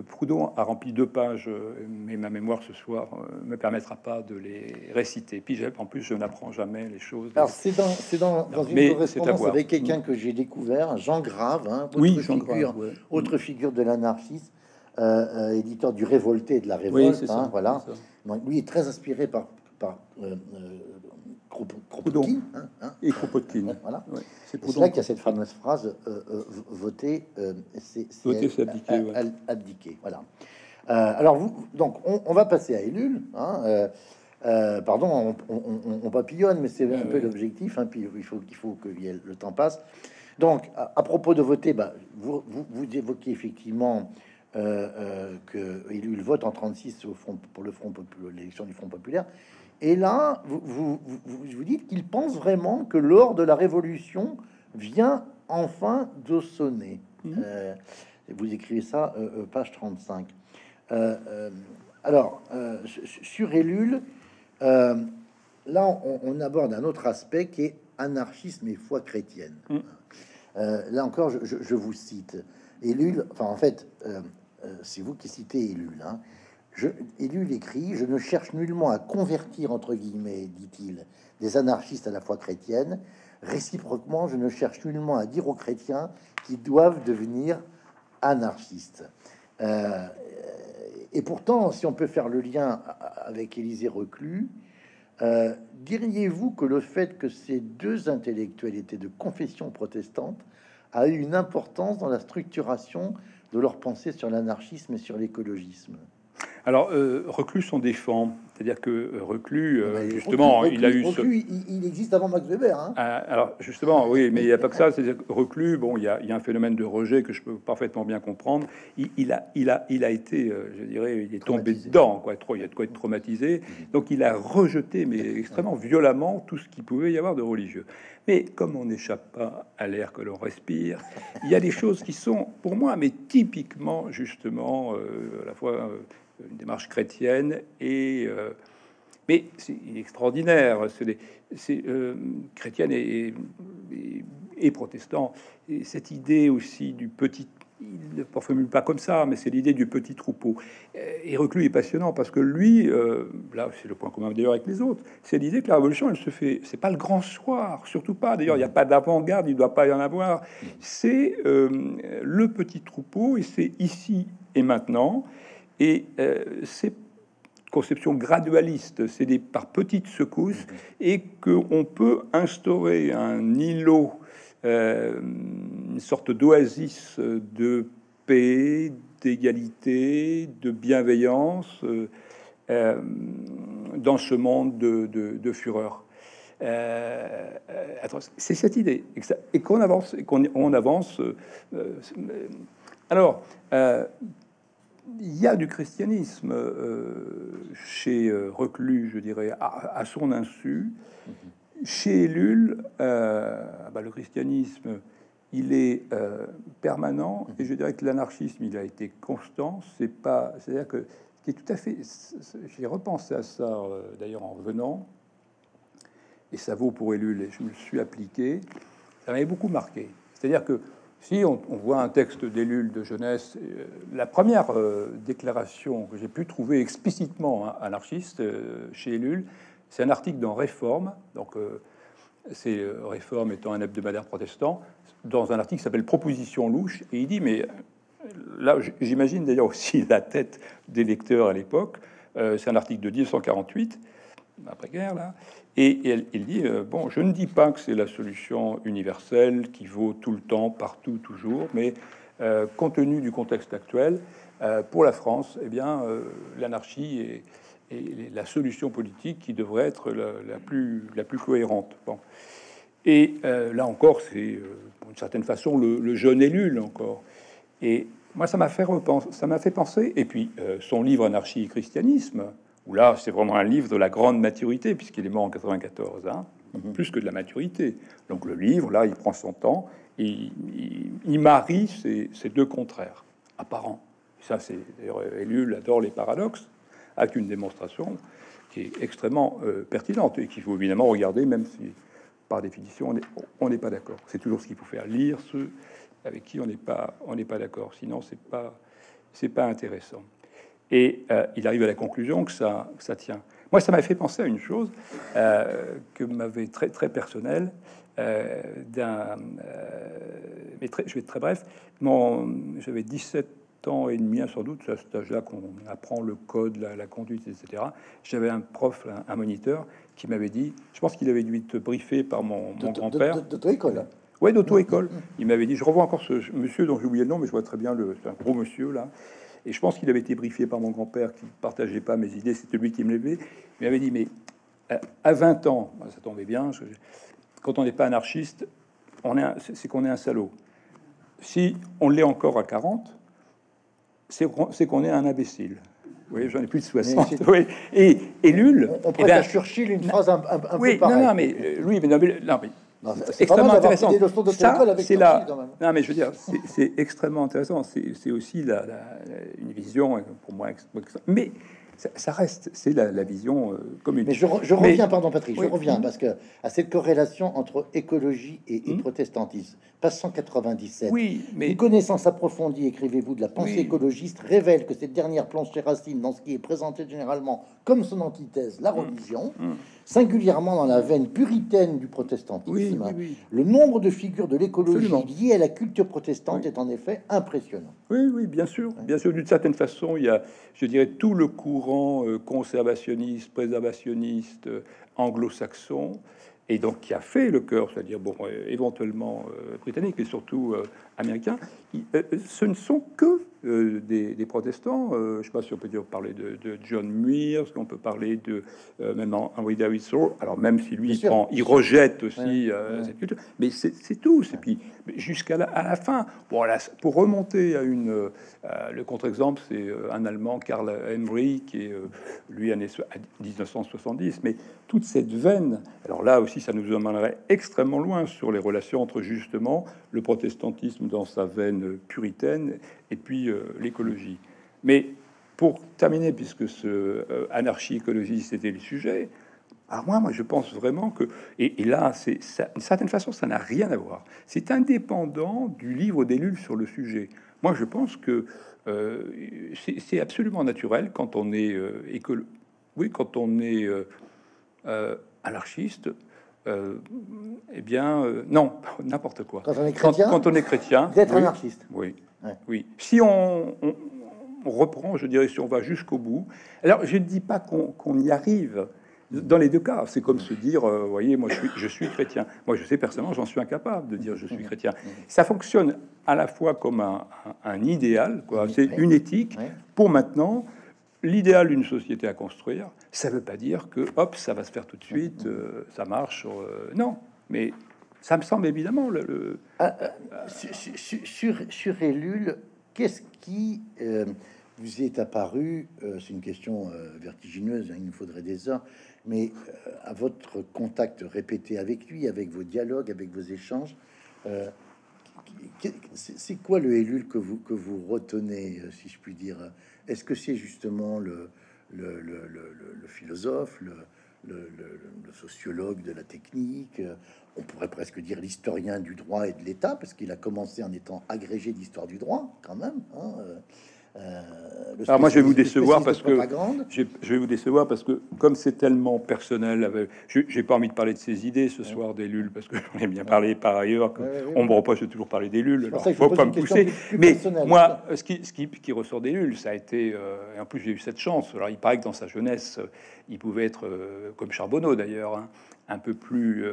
Proudhon a rempli 2 pages, mais ma mémoire ce soir me permettra pas de les réciter. Puis en plus, je n'apprends jamais les choses. Alors c'est dans une correspondance avec quelqu'un que j'ai découvert, Jean Grave, hein, autre figure de l'anarchisme, éditeur du Révolté et de la Révolte. Ça, voilà. Donc, lui est très inspiré par Kropotkin, et Kropotkin. Voilà. C'est là qu'il y a cette fameuse phrase voter, c'est abdiquer. Voilà. Alors donc on va passer à Ellul. Pardon, on papillonne, mais c'est un peu l'objectif. Hein, puis il faut que le temps passe. Donc à propos de voter, vous évoquez effectivement que Ellul vote en 36 pour l'élection du Front populaire. Et là, vous dites qu'il pense vraiment que l'heure de la révolution vient enfin de sonner. Vous écrivez ça, page 35. Alors, sur Ellul, là, on aborde un autre aspect qui est anarchisme et foi chrétienne. Là encore, je vous cite. Ellul, enfin, en fait, c'est vous qui citez Ellul, hein. Ellul écrit: je ne cherche nullement à convertir, entre guillemets, dit-il, des anarchistes à la foi chrétienne. Réciproquement, je ne cherche nullement à dire aux chrétiens qu'ils doivent devenir anarchistes. Et pourtant, si on peut faire le lien avec Élisée Reclus, Diriez-vous que le fait que ces deux intellectuels étaient de confession protestante a eu une importance dans la structuration de leur pensée sur l'anarchisme et sur l'écologisme? Alors, Reclus s'en défend, c'est-à-dire que Reclus, justement, Reclus, il a eu Reclus, il existe avant Max Weber. Hein. Alors, justement, oui, mais il n'y a pas que ça. C'est Reclus, bon, il y a un phénomène de rejet que je peux parfaitement bien comprendre. Il a été, je dirais, il est tombé dedans, quoi. Il y a de quoi être traumatisé. Donc, il a rejeté, mais extrêmement violemment, tout ce qu'il pouvait y avoir de religieux. Mais comme on n'échappe pas à l'air que l'on respire, il y a des choses qui sont, pour moi, mais typiquement, justement, à la fois une démarche chrétienne et mais c'est extraordinaire. C'est chrétienne et protestant. Et cette idée aussi du petit, il ne formule pas comme ça, mais c'est l'idée du petit troupeau. Et Reclus est passionnant parce que lui, là, c'est le point commun d'ailleurs avec les autres, c'est l'idée que la révolution, elle se fait. C'est pas le grand soir, surtout pas. D'ailleurs, il n'y a pas d'avant-garde, il ne doit pas y en avoir. C'est le petit troupeau et c'est ici et maintenant. Et c'est conception gradualiste, c'est des par petites secousses, et qu'on peut instaurer un îlot, une sorte d'oasis de paix, d'égalité, de bienveillance dans ce monde de fureur. C'est cette idée, et qu'on avance, on avance. Alors. Il y a du christianisme chez Reclus, je dirais, à son insu. Chez Ellul, le christianisme, il est permanent, et je dirais que l'anarchisme, il a été constant. C'est-à-dire que ce qui est tout à fait. J'ai repensé à ça d'ailleurs en revenant, et ça vaut pour Ellul, et je me le suis appliqué. Ça m'avait beaucoup marqué. C'est-à-dire que si on voit un texte d'Ellul de jeunesse, la première déclaration que j'ai pu trouver explicitement anarchiste chez Ellul, c'est un article dans Réforme, donc c'est Réforme étant un hebdomadaire protestant, dans un article qui s'appelle Proposition louche, et il dit, mais là j'imagine d'ailleurs aussi la tête des lecteurs à l'époque, c'est un article de 1948, après-guerre là, et il dit bon, je ne dis pas que c'est la solution universelle qui vaut tout le temps, partout, toujours, mais compte tenu du contexte actuel, pour la France, eh bien, l'anarchie est la solution politique qui devrait être la plus cohérente. Bon. Et là encore, c'est d'une certaine façon le jeune Ellul encore. Et moi, ça m'a fait penser. Et puis son livre Anarchie et christianisme, où là, c'est vraiment un livre de la grande maturité, puisqu'il est mort en 94, hein, plus que de la maturité. Donc le livre, là, il prend son temps, et il marie ces deux contraires apparents. Ça, c'est d'ailleurs, Ellul adore les paradoxes, avec une démonstration qui est extrêmement pertinente, et qu'il faut évidemment regarder, même si, par définition, on n'est pas d'accord. C'est toujours ce qu'il faut faire, lire ceux avec qui on n'est pas d'accord. Sinon, c'est pas intéressant. Et il arrive à la conclusion que ça tient. Moi, ça m'a fait penser à une chose que m'avait très très personnelle. Je vais être très bref. J'avais 17 ans et demi, sans doute, à cet âge-là qu'on apprend le code, la conduite, etc. J'avais un prof, un moniteur, qui m'avait dit, je pense qu'il avait dû être briefé par mon grand-père. D'auto-école. Oui, d'auto-école. Il m'avait dit, je revois encore ce monsieur dont j'ai oublié le nom, mais je vois très bien c'est un gros monsieur là. Et je pense qu'il avait été briefé par mon grand-père qui ne partageait pas mes idées, c'était lui qui me l'avait. Il m'avait dit, mais à 20 ans, ça tombait bien, quand on n'est pas anarchiste, c'est qu'on est un salaud. Si on l'est encore à 40, c'est qu'on est un imbécile. Vous voyez, j'en ai plus de 60. Oui. Et Ellul... On prête à Churchill une phrase un peu pareille. Non, mais lui, c'est extrêmement intéressant. Ça, c'est là. Non, mais je veux dire, c'est extrêmement intéressant. C'est aussi une vision pour moi. Mais ça reste, c'est la vision commune. Mais je reviens, pardon Patrick, je reviens parce que à cette corrélation entre écologie et protestantisme, page 197. Oui, mais une connaissance approfondie, écrivez-vous, de la pensée écologiste révèle que cette dernière plonge ses racines dans ce qui est présenté généralement comme son antithèse, la religion, singulièrement dans la veine puritaine du protestantisme. Le nombre de figures de l'écologie liées à la culture protestante est en effet impressionnant. Oui, bien sûr. Bien sûr, d'une certaine façon, il y a, je dirais, tout le courant courant conservationniste, préservationniste anglo-saxon, et donc qui a fait le cœur, c'est-à-dire bon, éventuellement britannique, mais surtout américain. Ce ne sont que des protestants. Je sais pas si on peut dire parler de John Muir, on peut parler de même Henry David Thoreau. Alors même si lui il rejette aussi cette culture, mais c'est tout. Et puis jusqu'à la fin. Bon, là, pour remonter à le contre-exemple, c'est un Allemand, Karl Henry, qui est lui année 1970. Mais toute cette veine, alors là aussi, ça nous emmènerait extrêmement loin sur les relations entre justement le protestantisme dans sa veine puritaine et puis l'écologie. Mais pour terminer, puisque ce anarchie-écologie, c'était le sujet, alors moi, je pense vraiment que... Et là, d'une certaine façon, ça n'a rien à voir. C'est indépendant du livre d'Ellul sur le sujet. Moi, je pense que c'est absolument naturel quand on est oui, quand on est anarchiste. Eh bien, non, n'importe quoi. Quand on est chrétien, quand on est chrétien, d'être oui, anarchiste. Oui, ouais. Oui. Si on reprend, je dirais, si on va jusqu'au bout. Alors, je ne dis pas qu'on y arrive. Dans les deux cas, c'est comme se dire, voyez, moi je suis chrétien. Moi, je sais personnellement, j'en suis incapable de dire je suis chrétien. Ça fonctionne à la fois comme un idéal, quoi. C'est une éthique pour maintenant. L'idéal d'une société à construire, ça veut pas dire que hop, ça va se faire tout de suite, ça marche. Non, mais ça me semble évidemment sur Ellul, qu'est-ce qui vous est apparu? C'est une question vertigineuse, hein, il nous faudrait des heures, mais à votre contact répété avec lui, avec vos dialogues, avec vos échanges, c'est quoi le Ellul que vous retenez, si je puis dire? Est-ce que c'est justement le philosophe, le sociologue de la technique, on pourrait presque dire l'historien du droit et de l'État, parce qu'il a commencé en étant agrégé d'histoire du droit, quand même, hein, alors moi je vais vous décevoir parce que je vais vous décevoir parce que comme c'est tellement personnel, j'ai pas envie de parler de ses idées ce soir d'Ellul parce que j'en ai bien parlé par ailleurs. On me reproche de toujours parler d'Ellul, alors faut pas me pousser. Mais moi, ce qui ressort d'Ellul, ça a été, et en plus j'ai eu cette chance. Alors il paraît que dans sa jeunesse, il pouvait être comme Charbonneau d'ailleurs. Hein, un peu plus,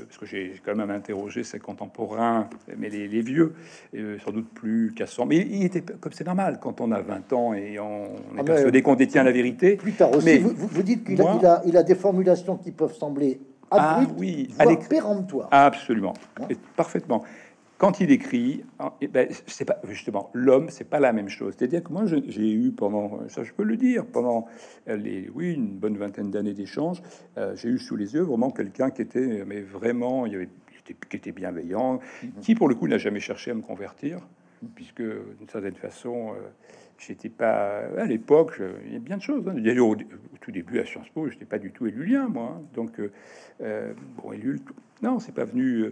parce que j'ai quand même interrogé ses contemporains, mais les vieux, sans doute plus cassants. Mais il était, comme c'est normal, quand on a 20 ans et on est persuadé qu'on détient la vérité. Plus tard aussi, mais vous dites qu'il a des formulations qui peuvent sembler abruptes, voire péremptoires. Absolument, et parfaitement. Quand il écrit, c'est pas justement l'homme, c'est pas la même chose. C'est-à-dire que moi, j'ai eu pendant, ça je peux le dire, pendant une bonne vingtaine d'années d'échanges, j'ai eu sous les yeux vraiment quelqu'un qui était, mais vraiment, qui était bienveillant, qui pour le coup n'a jamais cherché à me convertir, puisque d'une certaine façon, j'étais pas à l'époque, il y a bien de choses. Hein. D'ailleurs, au tout début à Sciences Po, j'étais pas du tout ellulien, moi. Hein. Donc, bon, Ellul, non, c'est pas venu.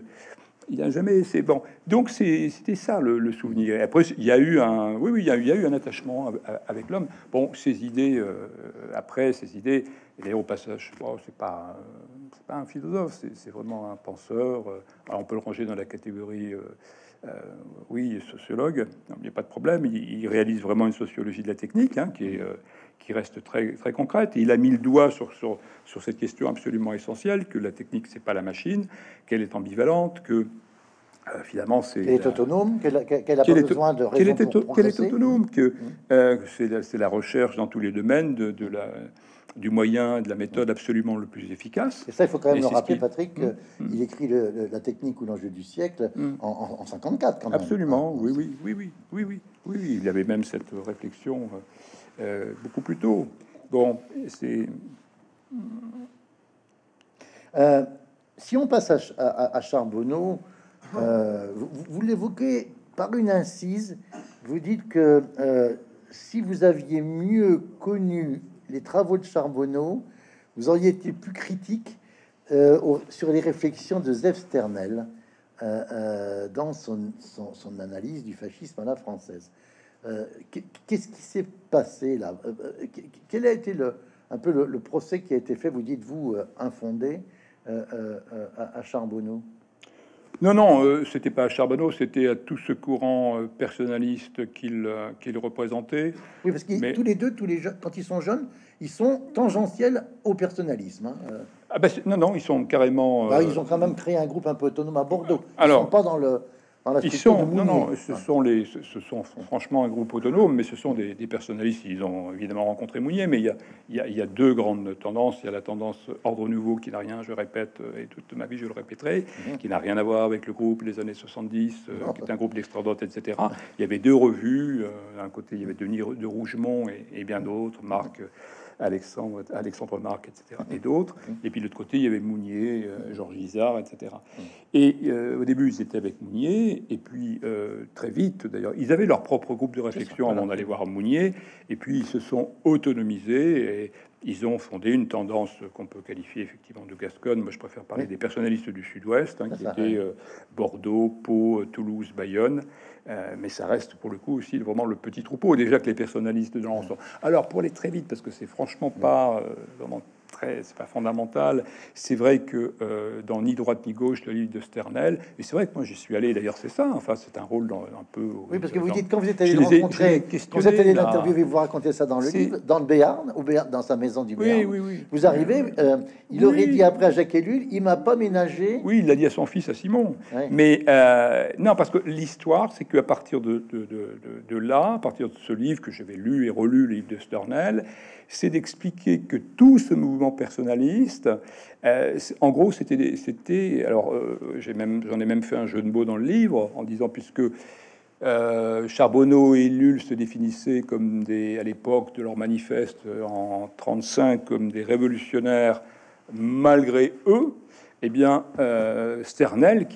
Il n'a jamais. C'est bon. Donc c'était ça le souvenir. Et après, il y a eu un. Oui, il y a eu un attachement avec l'homme. Bon, ses idées. Après, ses idées. Et au passage, bon, c'est pas un philosophe. C'est vraiment un penseur. Alors, on peut le ranger dans la catégorie. Oui, sociologue. Il n'y a pas de problème. Il réalise vraiment une sociologie de la technique, hein, qui reste très très concrète. Et il a mis le doigt sur cette question absolument essentielle que la technique c'est pas la machine, qu'elle est ambivalente, que finalement c'est qu'elle est autonome, qu'elle a pas besoin de raison pour progresser. Qu'elle est autonome, que c'est la recherche dans tous les domaines du moyen, de la méthode absolument le plus efficace. Et ça, il faut quand même le rappeler, Patrick. Il écrit la technique ou l'enjeu du siècle en 54, quand même. Absolument, oui. Il avait même cette réflexion beaucoup plus tôt. Bon, c'est... si on passe à Charbonneau, vous l'évoquez par une incise, vous dites que si vous aviez mieux connu les travaux de Charbonneau, vous auriez été plus critique sur les réflexions de Zef Sternel dans son analyse du fascisme à la française. Qu'est-ce qui s'est passé là? Quel a été un peu le procès qui a été fait, vous dites-vous, infondé à Charbonneau? Non, non, c'était pas à Charbonneau, c'était à tout ce courant personnaliste qu'il représentait. Oui, parce que Mais tous les deux, tous les jeunes, quand ils sont jeunes, ils sont tangentiels au personnalisme, hein. ah ben, non, non, ils sont carrément. Ils ont quand même créé un groupe un peu autonome à Bordeaux. Ils sont Alors, pas dans la ils structure de sont, non, Mounier. non, ce sont franchement un groupe autonome, mais ce sont des personnalistes. Ils ont évidemment rencontré Mounier, mais il y a deux grandes tendances. Il y a la tendance Ordre Nouveau qui n'a rien, je répète, et toute ma vie je le répéterai, qui n'a rien à voir avec le groupe des années 70, qui est un groupe d'extrême droite, etc. Il y avait deux revues. D'un côté, il y avait Denis de Rougemont et bien d'autres, Marc. Alexandre Marc, etc., et d'autres. Et puis de l'autre côté, il y avait Mounier, Georges Izard, etc. Et au début, ils étaient avec Mounier, et puis très vite, d'ailleurs, ils avaient leur propre groupe de réflexion avant d'aller voir Mounier, et puis ils se sont autonomisés, et ils ont fondé une tendance qu'on peut qualifier effectivement de gasconne. Moi, je préfère parler des personnalistes du Sud-Ouest, qui étaient Bordeaux, Pau, Toulouse, Bayonne. Mais ça reste pour le coup aussi vraiment le petit troupeau. Déjà que les personnalistes de genre sont. Alors pour aller très vite, parce que c'est franchement pas vraiment c'est pas fondamental. C'est vrai que dans Ni droite ni gauche, le livre de Sternel, et c'est vrai que moi j'y suis allé. D'ailleurs, c'est ça. Enfin, c'est un rôle un peu. Oui, parce que vous dites quand vous êtes allé je le les ai rencontrer, quand vous êtes allé là. l'interviewer, vous racontez ça dans le livre, dans le Béarn, dans sa maison du Béarn. Oui, oui, oui. Vous arrivez, il aurait dit après à Jacques Ellul, il m'a pas ménagé. Oui, il l'a dit à son fils, à Simon. Ouais. Mais non, parce que l'histoire, c'est qu'à partir de là, à partir de ce livre que j'avais lu et relu, le livre de Sternel, c'est d'expliquer que tout ce mouvement personnaliste, en gros, c'était. Alors, j'en ai même fait un jeu de mots dans le livre en disant, puisque Charbonneau et Ellul se définissaient comme à l'époque de leur manifeste en 35 comme des révolutionnaires malgré eux. Eh bien, Sternel,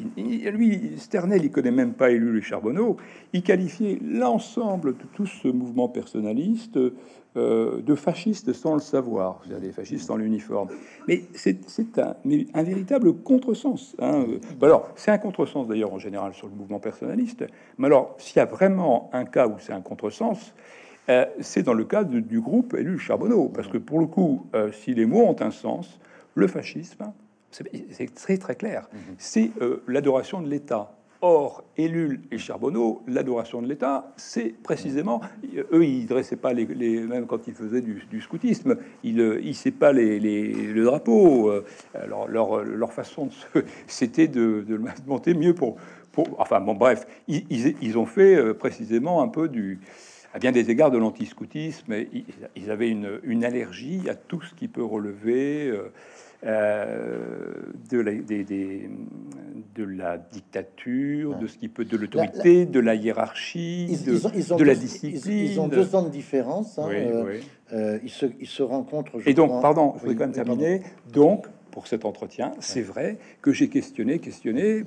Sternel, il connaît même pas Ellul et Charbonneau, il qualifiait l'ensemble de tout ce mouvement personnaliste de fascistes sans le savoir, c'est-à-dire des fascistes sans l'uniforme. Mais c'est un véritable contresens. Hein. Alors, c'est un contresens d'ailleurs en général sur le mouvement personnaliste. Mais alors, s'il y a vraiment un cas où c'est un contresens, c'est dans le cas du groupe Ellul Charbonneau, parce que pour le coup, si les mots ont un sens, le fascisme, c'est très très clair, c'est l'adoration de l'État. Or, Ellul et Charbonneau, l'adoration de l'État, c'est précisément, eux, ils dressaient pas même quand ils faisaient du scoutisme, ils hissaient pas le drapeau. Alors, leur façon c'était de le monter mieux pour. Enfin, bon, bref, ils ont fait précisément un peu à bien des égards de l'anti-scoutisme. Ils avaient une allergie à tout ce qui peut relever de la dictature, de ce qui peut, de l'autorité, de la hiérarchie, de la discipline. Ils ont 2 ans de différence. Hein, oui. Ils se rencontrent. Et donc, pardon, je voudrais quand même terminer. Donc, pour cet entretien, c'est vrai que j'ai questionné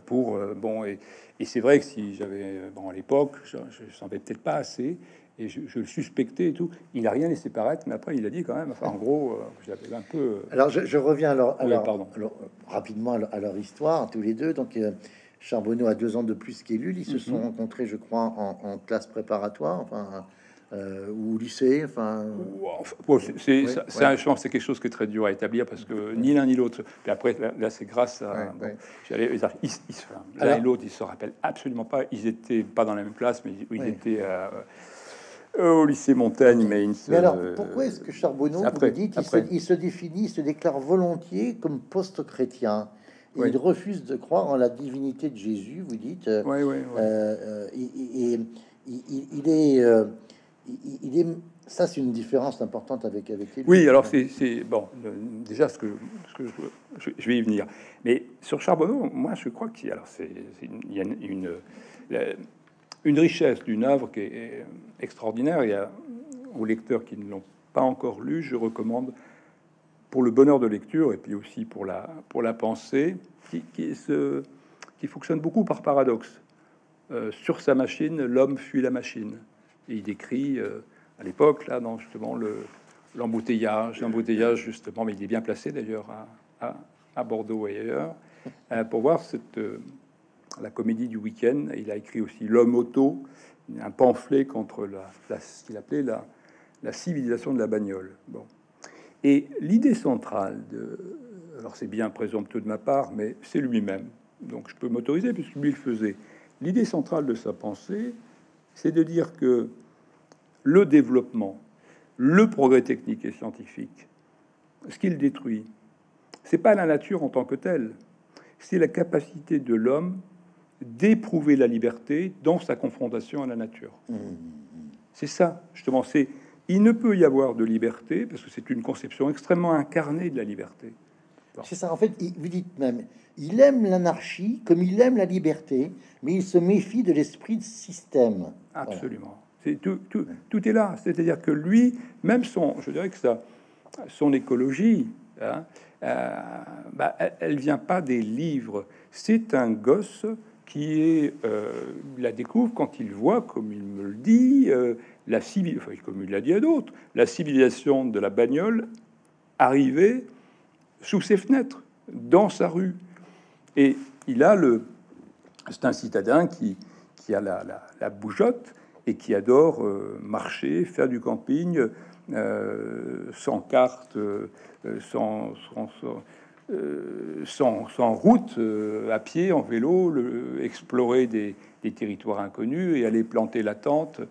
pour bon, et c'est vrai que si j'avais à l'époque, je savais peut-être pas assez. Et je le suspectais et tout. Il n'a rien laissé paraître, mais après il a dit quand même. Enfin, en gros, j'avais un peu. Alors je reviens alors rapidement à leur histoire tous les deux. Donc Charbonneau a 2 ans de plus qu'Ellul. Ils se sont rencontrés, je crois, en classe préparatoire, enfin ou au lycée. Enfin, je pense que c'est quelque chose qui est très dur à établir parce que ni l'un ni l'autre. Puis après, là c'est grâce à. L'un et l'autre, ils se rappellent absolument pas. Ils étaient pas dans la même classe, mais ils étaient. Au lycée Montaigne, mais alors, pourquoi est-ce que Charbonneau, vous dites, il se définit, il se déclare volontiers comme post-chrétien. Il refuse de croire en la divinité de Jésus, vous dites. Il est... Ça, c'est une différence importante avec lui. Oui, alors c'est bon. Déjà, je vais y venir. Mais sur Charbonneau, moi, je crois qu'il y a une richesse d'une œuvre qui est extraordinaire. Il y a aux lecteurs qui ne l'ont pas encore lu, je recommande pour le bonheur de lecture et puis aussi pour la pensée, qui fonctionne beaucoup par paradoxe. Sur sa machine, l'homme fuit la machine. Et il décrit à l'époque, là, dans justement l'embouteillage justement, mais il est bien placé d'ailleurs à Bordeaux et ailleurs, pour voir la comédie du week-end. Il a écrit aussi L'homme auto, un pamphlet contre ce qu'il appelait la civilisation de la bagnole. Bon. Et l'idée centrale alors c'est bien présomptueux de ma part, mais c'est lui-même. donc je peux m'autoriser, puisque lui le faisait. L'idée centrale de sa pensée, c'est de dire que le développement, le progrès technique et scientifique, ce qu'il détruit, c'est pas la nature en tant que telle, c'est la capacité de l'homme d'éprouver la liberté dans sa confrontation à la nature. C'est ça, justement. C'est il ne peut y avoir de liberté parce que c'est une conception extrêmement incarnée de la liberté. C'est ça, en fait, vous dites même, il aime l'anarchie comme il aime la liberté, mais il se méfie de l'esprit de système. Absolument. C'est tout est là. C'est-à-dire que lui, même je dirais que son écologie, hein, elle vient pas des livres. C'est un gosse qui la découvre quand il voit, comme il me le dit, comme il l'a dit à d'autres, la civilisation de la bagnole arriver sous ses fenêtres, dans sa rue. Et c'est un citadin qui a la bougeotte et qui adore marcher, faire du camping, sans carte, sans route, à pied, en vélo, explorer des territoires inconnus et aller planter la tente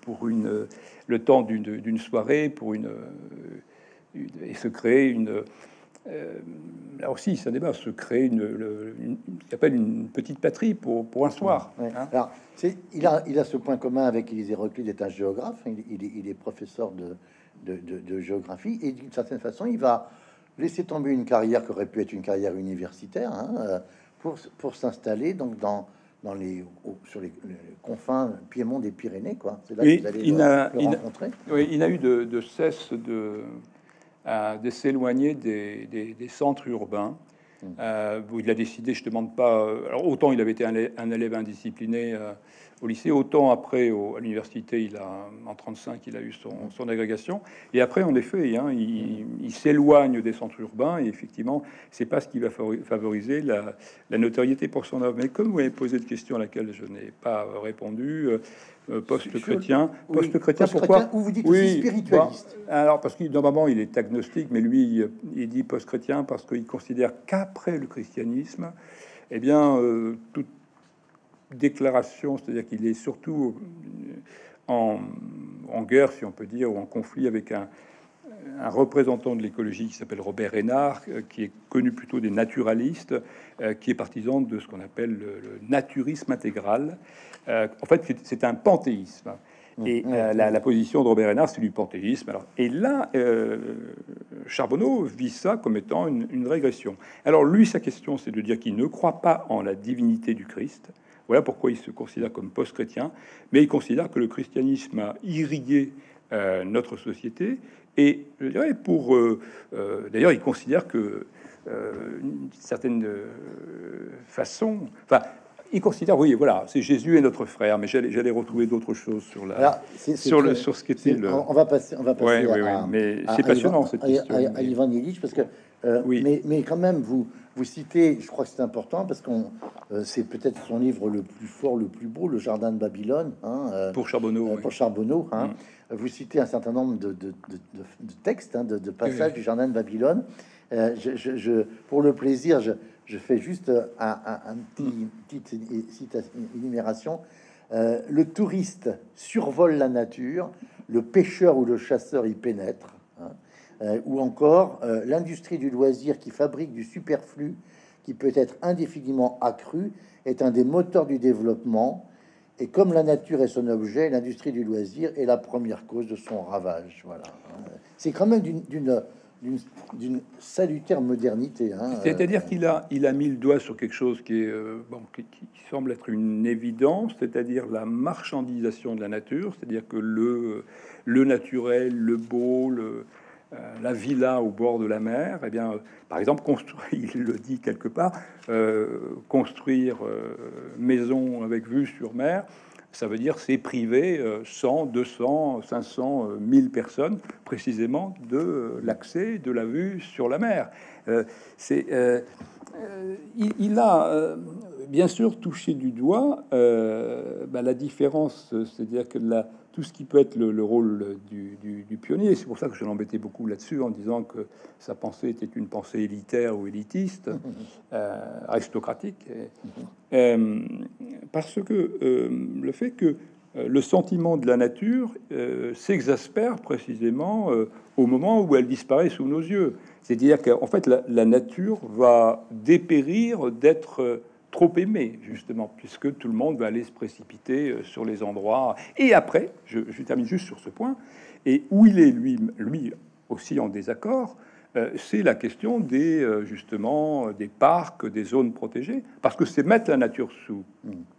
pour le temps d'une soirée, et se créer là aussi, ça débat, se créer une petite patrie pour un soir. Ouais. Hein. Alors, il a ce point commun avec Élisée Reclus d'être un géographe. Il est professeur de géographie et d'une certaine façon, il va laisser tomber une carrière qui aurait pu être une carrière universitaire pour s'installer donc sur les confins Piémont des Pyrénées, quoi. C'est là que vous allez le rencontrer. Oui, il a eu de cesse de s'éloigner des centres urbains. Où il a décidé, je demande pas. Alors autant il avait été un élève indiscipliné au lycée, autant après à l'université, en 35, il a eu son agrégation. Et après, en effet, il s'éloigne des centres urbains. Et effectivement, c'est pas ce qui va favoriser la notoriété pour son œuvre. Mais comme vous m'avez posé de questions à laquelle je n'ai pas répondu. Post-chrétien. Post-chrétien, pourquoi? Ou vous dites aussi spiritualiste. Alors, parce que normalement, il est agnostique, mais lui, il dit post-chrétien parce qu'il considère qu'après le christianisme, eh bien, toute déclaration, c'est-à-dire qu'il est surtout en guerre, si on peut dire, ou en conflit avec un représentant de l'écologie qui s'appelle Robert Hénard, qui est connu plutôt des naturalistes, qui est partisan de ce qu'on appelle le naturisme intégral. En fait, c'est un panthéisme. Et la position de Robert Hénard, c'est du panthéisme. Alors, et là, Charbonneau vit ça comme étant une régression. Alors lui, sa question, c'est de dire qu'il ne croit pas en la divinité du Christ. Voilà pourquoi il se considère comme post-chrétien, mais il considère que le christianisme a irrigué notre société. Et je dirais d'ailleurs, il considère que d'une certaine façon, enfin, il considère, oui, voilà, c'est Jésus est notre frère, mais j'allais retrouver d'autres choses sur sur ce qu'était le. On va passer. Ouais, mais c'est passionnant cette question. À Ivan Illich, parce que mais quand même vous citez, je crois que c'est important parce c'est peut-être son livre le plus fort, le plus beau, Le Jardin de Babylone. Pour Charbonneau. Pour Charbonneau. Vous citez un certain nombre de textes, de passages du Jardin de Babylone. Pour le plaisir, je fais juste une petite énumération. Le touriste survole la nature, le pêcheur ou le chasseur y pénètre, ou encore l'industrie du loisir qui fabrique du superflu qui peut être indéfiniment accru est un des moteurs du développement. Et comme la nature est son objet, l'industrie du loisir est la première cause de son ravage. Voilà. C'est quand même d'une salutaire modernité. C'est-à-dire qu'il a mis le doigt sur quelque chose qui semble être une évidence, c'est-à-dire la marchandisation de la nature, c'est-à-dire que le naturel, le beau, la villa au bord de la mer, eh bien, par exemple, il le dit quelque part, construire maison avec vue sur mer, ça veut dire c'est priver 100, 200, 500, 1000 personnes précisément de l'accès, de la vue sur la mer. il a bien sûr touché du doigt la différence, c'est-à-dire que tout ce qui peut être le rôle du pionnier, c'est pour ça que je l'embêtais beaucoup là-dessus en disant que sa pensée était une pensée élitaire ou élitiste, aristocratique, parce que le fait que le sentiment de la nature s'exaspère précisément au moment où elle disparaît sous nos yeux. C'est-à-dire qu'en fait, la nature va dépérir d'être trop aimée, justement, puisque tout le monde va aller se précipiter sur les endroits. Et après, je termine juste sur ce point, et où il est, lui aussi en désaccord, c'est la question justement, des parcs, des zones protégées, parce que c'est mettre la nature sous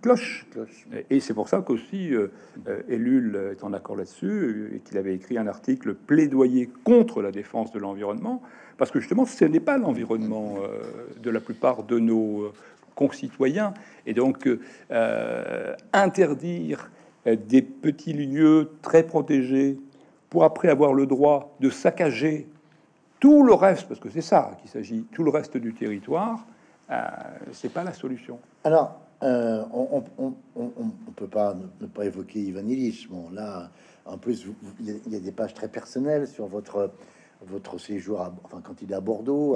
cloche. Et c'est pour ça qu'aussi Ellul est en accord là-dessus, et qu'il avait écrit un article plaidoyer contre la défense de l'environnement, parce que justement, ce n'est pas l'environnement de la plupart de nos concitoyens. Et donc, interdire des petits lieux très protégés pour après avoir le droit de saccager tout le reste, parce que c'est ça qu'il s'agit, tout le reste du territoire, c'est pas la solution. Alors, on peut pas ne pas évoquer Ivan Illich. Bon, là, en plus, il y a des pages très personnelles sur votre séjour, enfin, quand il est à Bordeaux.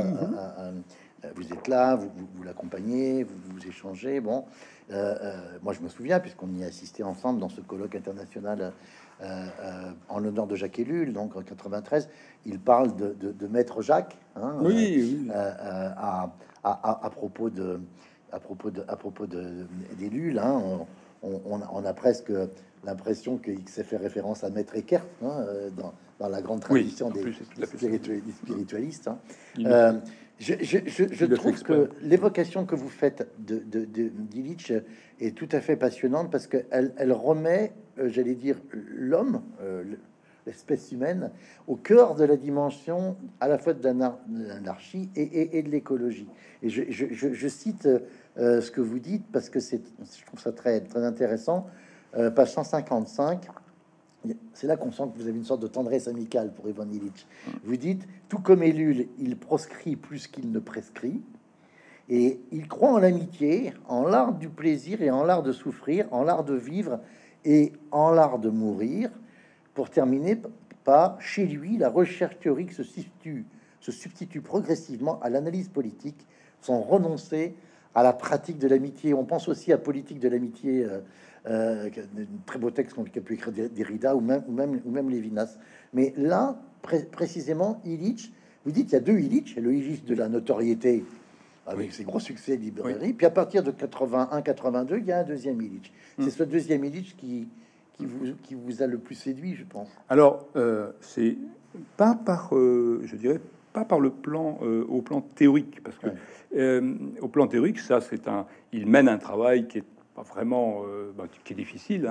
Vous êtes là, vous l'accompagnez, vous échangez. Bon, moi, je me souviens, puisqu'on y a assisté ensemble dans ce colloque international en l'honneur de Jacques Ellul, donc en 93, il parle de Maître Jacques, hein, Oui. à propos d'Ellul, hein, on a presque l'impression qu'il s'est fait référence à Maître Eckhart, hein, dans la grande tradition des spiritualistes. Hein. Je trouve que l'évocation que vous faites d'Illich est tout à fait passionnante, parce qu'elle remet, j'allais dire, l'homme, l'espèce humaine, au cœur de la dimension à la fois de l'anarchie et de l'écologie. Et je cite ce que vous dites, parce que je trouve ça très, très intéressant. Page 155. C'est là qu'on sent que vous avez une sorte de tendresse amicale pour Ivan Illich. Vous dites: tout comme Ellul, il proscrit plus qu'il ne prescrit, et il croit en l'amitié, en l'art du plaisir et en l'art de souffrir, en l'art de vivre et en l'art de mourir. Pour terminer par: chez lui, la recherche théorique se substitue progressivement à l'analyse politique, sans renoncer à la pratique de l'amitié. On pense aussi à Politique de l'amitié, un très beau texte qu'a pu écrire Derrida ou même Lévinas. Mais là, précisément, Illich, vous dites, il y a deux Illich, le Illich de la notoriété avec ses gros succès de librairie, puis à partir de 81-82, il y a un deuxième Illich. C'est ce deuxième Illich qui vous a le plus séduit, je pense. Alors, c'est pas par, je dirais, pas par le plan, au plan théorique, parce que au plan théorique, ça, il mène un travail qui est pas vraiment, qui est difficile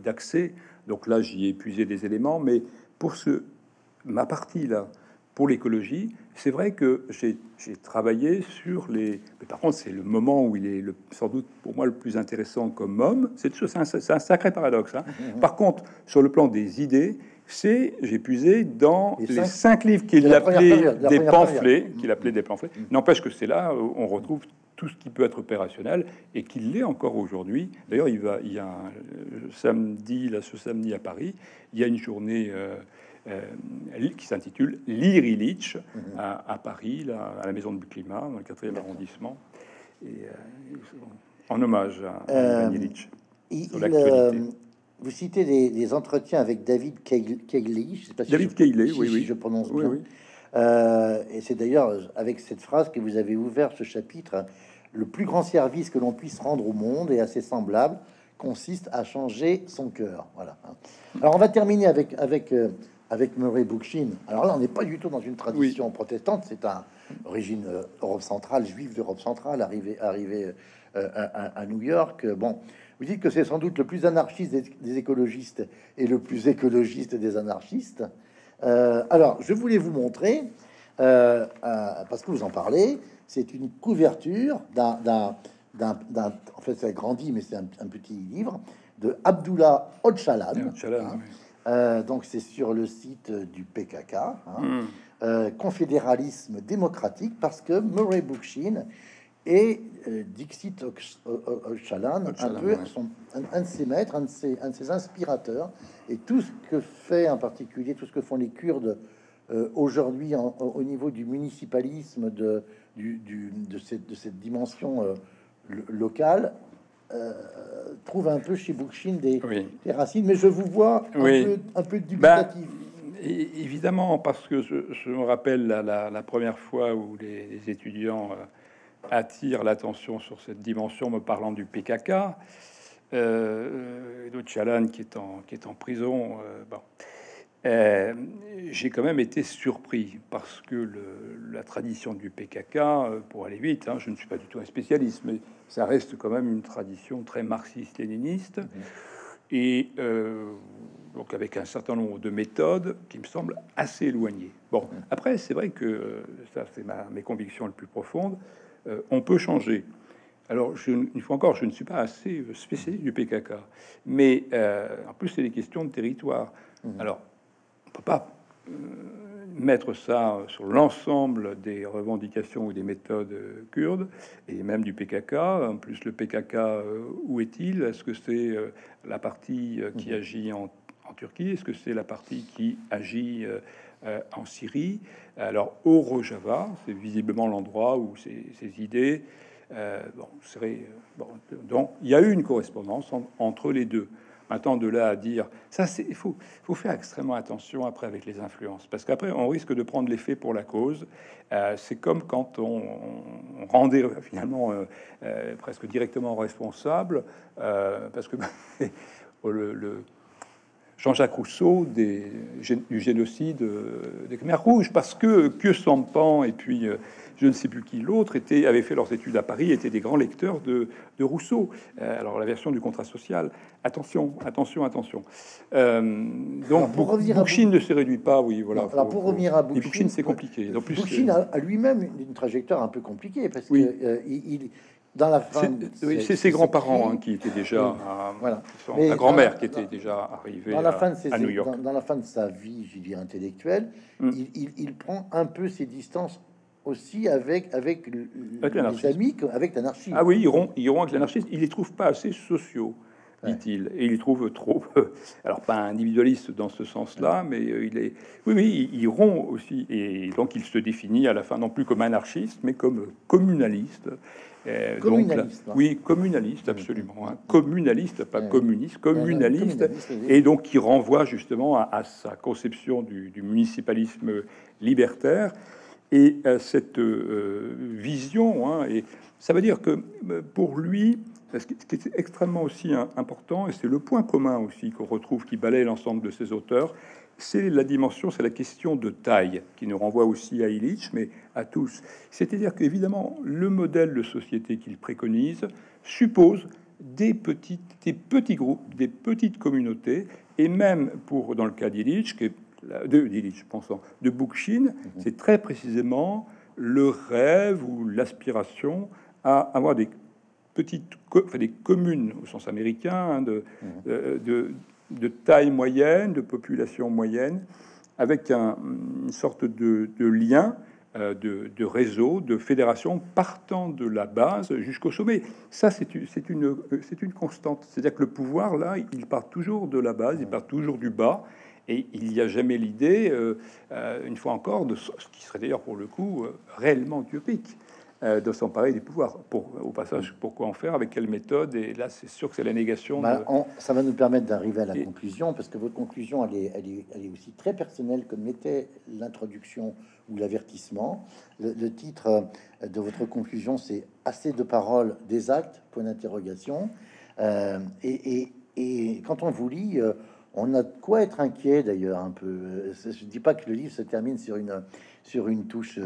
d'accès. Donc là, j'y ai épuisé des éléments, mais pour ma partie là, pour l'écologie, c'est vrai que j'ai travaillé sur les. Mais par contre, c'est le moment où il est sans doute pour moi le plus intéressant comme homme. C'est un sacré paradoxe. Hein. Par contre, sur le plan des idées, j'ai puisé dans les cinq livres qu'il appelait des pamphlets, N'empêche que c'est là où on retrouve tout ce qui peut être opérationnel et qu'il l'est encore aujourd'hui. D'ailleurs, il y a ce samedi à Paris, il y a une journée qui s'intitule Lire Illich à Paris, là, à la Maison du Climat, dans le 4e arrondissement, et en hommage à Ivan Illich. Vous citez des entretiens avec David Cayley, je sais pas si David Cayley, si je prononce bien. Oui. Et c'est d'ailleurs avec cette phrase que vous avez ouvert ce chapitre: le plus grand service que l'on puisse rendre au monde et à ses semblables consiste à changer son cœur. Voilà. Alors on va terminer avec Murray Bookchin. Alors là, on n'est pas du tout dans une tradition protestante, c'est un origine Europe centrale, juif d'Europe centrale, arrivé à New York. Bon, vous dites que c'est sans doute le plus anarchiste des écologistes et le plus écologiste des anarchistes. Alors, je voulais vous montrer, parce que vous en parlez, c'est une couverture en fait, ça grandit, mais c'est un petit livre de Abdullah Öcalan. Donc c'est sur le site du PKK, Confédéralisme démocratique, parce que Murray Bookchin Et Dixit Ocalan, un peu un de ses maîtres, un de ses inspirateurs, et tout ce que fait en particulier, tout ce que font les Kurdes aujourd'hui au niveau du municipalisme, de cette dimension locale, trouve un peu chez Bookchin des racines. Mais je vous vois un peu dubitatif. Évidemment, parce que je me rappelle la première fois où les étudiants attire l'attention sur cette dimension, me parlant du PKK, Öcalan qui est en prison. J'ai quand même été surpris parce que la tradition du PKK, pour aller vite, je ne suis pas du tout un spécialiste, mais ça reste quand même une tradition très marxiste-léniniste, et donc avec un certain nombre de méthodes qui me semblent assez éloignées. Bon, après, c'est vrai que ça, c'est mes convictions les plus profondes. On peut changer. Alors, une fois encore, je ne suis pas assez spécialiste du PKK, mais en plus, c'est des questions de territoire. Alors, on peut pas mettre ça sur l'ensemble des revendications ou des méthodes kurdes, et même du PKK. En plus, le PKK, où est-il? Est-ce que c'est la partie qui agit en Turquie? Est-ce que c'est la partie qui agit en Syrie? Alors, au Rojava, c'est visiblement l'endroit où ces idées seraient... donc, il y a eu une correspondance entre les deux. Maintenant, de là à dire ça, il faut faire extrêmement attention après avec les influences, parce qu'après on risque de prendre les faits pour la cause. C'est comme quand on rendait finalement presque directement responsable, parce que Jean-Jacques Rousseau du génocide des Khmers rouges, parce que Sampan et puis je ne sais plus qui l'autre avaient fait leurs études à Paris, étaient des grands lecteurs de Rousseau. Alors la version du contrat social, attention. Donc Bookchin ne se réduit pas, oui, voilà. Alors pour revenir à Bookchin, c'est compliqué. En plus, Bookchin a lui-même une trajectoire un peu compliquée, parce que il dans la fin, c'est ses grands-parents qui étaient déjà, voilà. La grand-mère qui était déjà arrivée à New York. Dans la fin de sa vie, je dis intellectuelle, il prend un peu ses distances aussi avec les amis, avec l'anarchie. Ah oui, ils rompt avec l'anarchiste. Il les trouve pas assez sociaux, dit-il, et il les trouve trop. Alors pas individualiste dans ce sens-là, mais il rompt aussi, et donc il se définit à la fin non plus comme anarchiste, mais comme communaliste. Communaliste, absolument. Communaliste, pas communiste, communaliste. Et donc qui renvoie justement à sa conception du municipalisme libertaire et cette vision. Et ça veut dire que pour lui, ce qui est extrêmement aussi important, et c'est le point commun aussi qu'on retrouve, qui balaye l'ensemble de ces auteurs, c'est la dimension, c'est la question de taille, qui nous renvoie aussi à Illich, mais à tous. C'est-à-dire qu'évidemment, le modèle de société qu'il préconise suppose des petits groupes, des petites communautés, et même dans le cas d'Illich, de Bookchin, c'est très précisément le rêve ou l'aspiration à avoir des des communes au sens américain, de taille moyenne, de population moyenne, avec une sorte de lien, de réseau, de fédération partant de la base jusqu'au sommet. Ça, c'est une constante. C'est-à-dire que le pouvoir, là, il part toujours de la base, il part toujours du bas, et il n'y a jamais l'idée, une fois encore, de ce qui serait d'ailleurs pour le coup réellement utopique, de s'emparer du pouvoir. Au passage, pourquoi en faire, avec quelle méthode? Et là, c'est sûr que c'est la négation. Ça va nous permettre d'arriver à la conclusion, parce que votre conclusion, elle est aussi très personnelle, comme l'était l'introduction ou l'avertissement. Le titre de votre conclusion, c'est assez de paroles, des actes, point d'interrogation. Et quand on vous lit, on a de quoi être inquiet, d'ailleurs, un peu. Je dis pas que le livre se termine sur une touche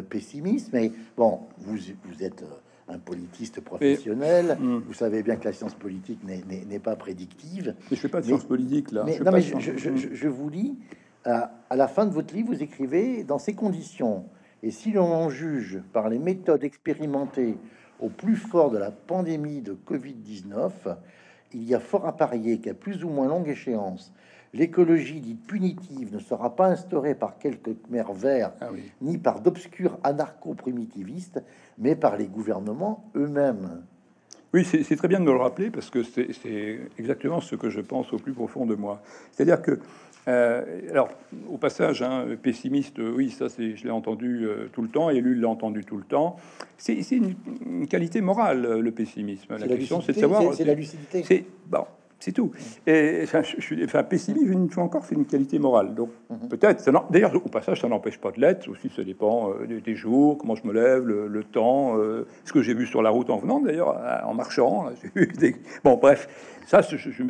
pessimiste, mais bon, vous êtes un politiste professionnel, vous savez bien que la science politique n'est pas prédictive. Mais je fais pas de science politique, là. Je vous lis, à la fin de votre livre, vous écrivez: dans ces conditions, et si l'on en juge par les méthodes expérimentées au plus fort de la pandémie de Covid-19, il y a fort à parier qu'à plus ou moins longue échéance, L'écologie dite punitive ne sera pas instaurée par quelques Khmers verts, ni par d'obscurs anarcho-primitivistes, mais par les gouvernements eux-mêmes. Oui, c'est très bien de me le rappeler, parce que c'est exactement ce que je pense au plus profond de moi. C'est-à-dire que, alors, au passage, hein, pessimiste, oui, ça, je l'ai entendu tout le temps, et lui, il l'a entendu tout le temps. C'est une qualité morale, le pessimisme. La question, c'est de savoir... C'est la lucidité. C'est bon, c'est tout. Et enfin, je suis pessimiste, une fois encore, c'est une qualité morale. Donc, peut-être, d'ailleurs, au passage, ça n'empêche pas de l'être. Aussi, ça dépend des jours, comment je me lève, le temps, ce que j'ai vu sur la route en venant, d'ailleurs, en marchant. Là, j'ai vu bon, bref, ça,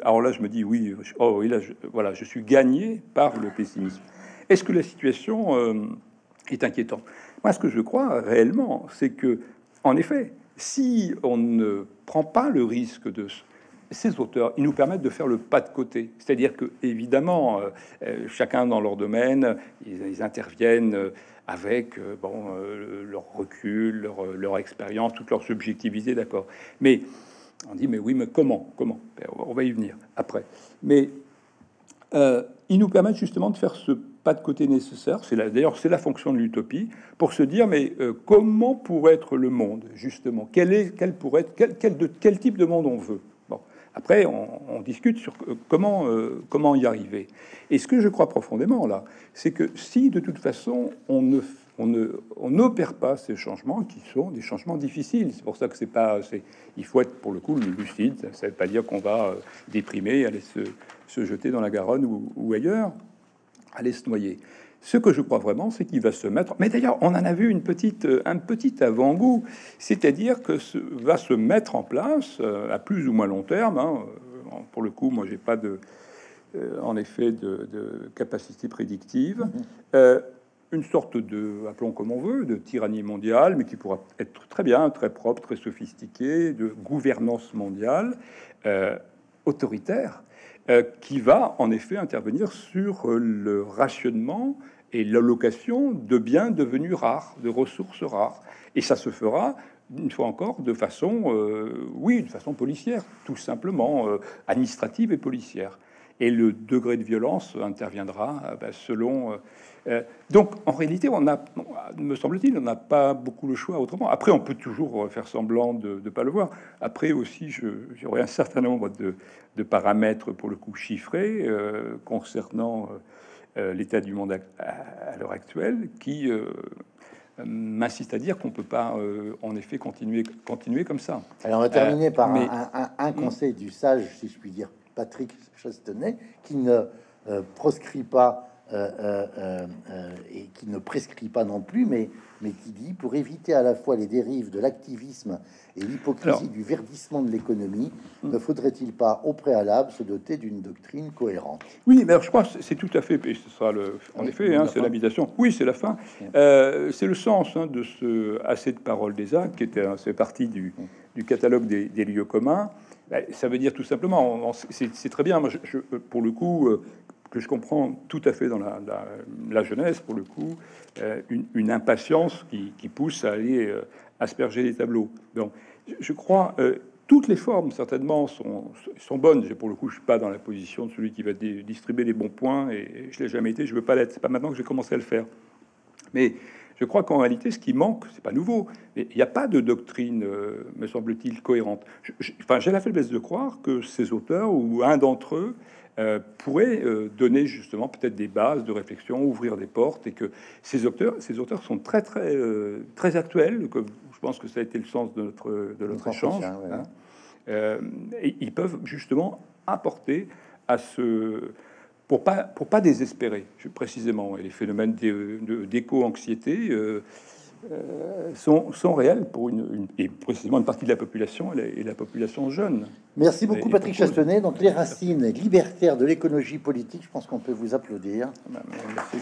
alors là, je me dis, oui, oui, là, voilà, je suis gagné par le pessimisme. Est-ce que la situation est inquiétante? Moi, ce que je crois réellement, c'est que, en effet, si on ne prend pas le risque de ces auteurs, ils nous permettent de faire le pas de côté. C'est-à-dire que, évidemment, chacun dans leur domaine, ils interviennent avec leur recul, leur expérience, toute leur subjectivité, d'accord. Mais on dit, mais oui, mais comment on va y venir après. Mais ils nous permettent justement de faire ce pas de côté nécessaire. D'ailleurs, c'est la fonction de l'utopie, pour se dire, mais comment pourrait être le monde, justement? Quel type de monde on veut? Après, on discute sur comment y arriver. Et ce que je crois profondément là, c'est que si de toute façon on n'opère pas ces changements, qui sont des changements difficiles, c'est pour ça que il faut être pour le coup lucide. Ça ne veut pas dire qu'on va déprimer, aller se jeter dans la Garonne ou ailleurs, aller se noyer. Ce que je crois vraiment, c'est qu'il va se mettre... Mais d'ailleurs, on en a vu un petit avant-goût, c'est-à-dire que va se mettre en place, à plus ou moins long terme, hein, pour le coup, moi, j'ai pas en effet, de capacité prédictive, une sorte de, appelons comme on veut, de tyrannie mondiale, mais qui pourra être très bien, très propre, très sophistiqué, de gouvernance mondiale, autoritaire, qui va en effet intervenir sur le rationnement et l'allocation de biens devenus rares, de ressources rares. Et ça se fera, une fois encore, de façon, de façon policière, tout simplement, administrative et policière. Et le degré de violence interviendra selon... donc, en réalité, me semble-t-il, on n'a pas beaucoup le choix autrement. Après, on peut toujours faire semblant de ne pas le voir. Après aussi, j'aurais un certain nombre de paramètres, pour le coup, chiffrés, concernant l'état du monde à l'heure actuelle, qui m'insiste à dire qu'on peut pas, en effet, continuer comme ça. Alors, on va terminer par un conseil du sage, si je puis dire, Patrick Chastenay, qui ne proscrit pas et qui ne prescrit pas non plus, mais qui dit, pour éviter à la fois les dérives de l'activisme et l'hypocrisie du verdissement de l'économie, ne faudrait-il pas au préalable se doter d'une doctrine cohérente? Oui, mais alors, je crois que c'est tout à fait, et ce sera en effet, hein, c'est l'habitation. Oui, c'est la fin. C'est le sens de ce assez de paroles des actes, qui c'est partie du catalogue des lieux communs. Ça veut dire tout simplement, c'est très bien. Moi, pour le coup, que je comprends tout à fait dans la jeunesse, pour le coup, une impatience qui pousse à aller asperger les tableaux. Donc, je crois toutes les formes certainement sont bonnes. Pour le coup, je suis pas dans la position de celui qui va distribuer les bons points, et je l'ai jamais été. Je veux pas l'être. C'est pas maintenant que j'ai commencé à le faire. Mais je crois qu'en réalité, ce qui manque, c'est pas nouveau. Mais il n'y a pas de doctrine, me semble-t-il, cohérente. J'ai la faiblesse de croire que ces auteurs ou un d'entre eux pourrait donner justement peut-être des bases de réflexion, ouvrir des portes, et que ces auteurs sont très actuels. Que je pense que ça a été le sens de notre échange. Et ils peuvent justement apporter à pour pas désespérer, précisément. Et les phénomènes d'éco-anxiété sont réels pour et précisément une partie de la population, et la population jeune. Merci beaucoup, Patrick Chastenay. Donc, les racines libertaires de l'écologie politique, je pense qu'on peut vous applaudir. Merci.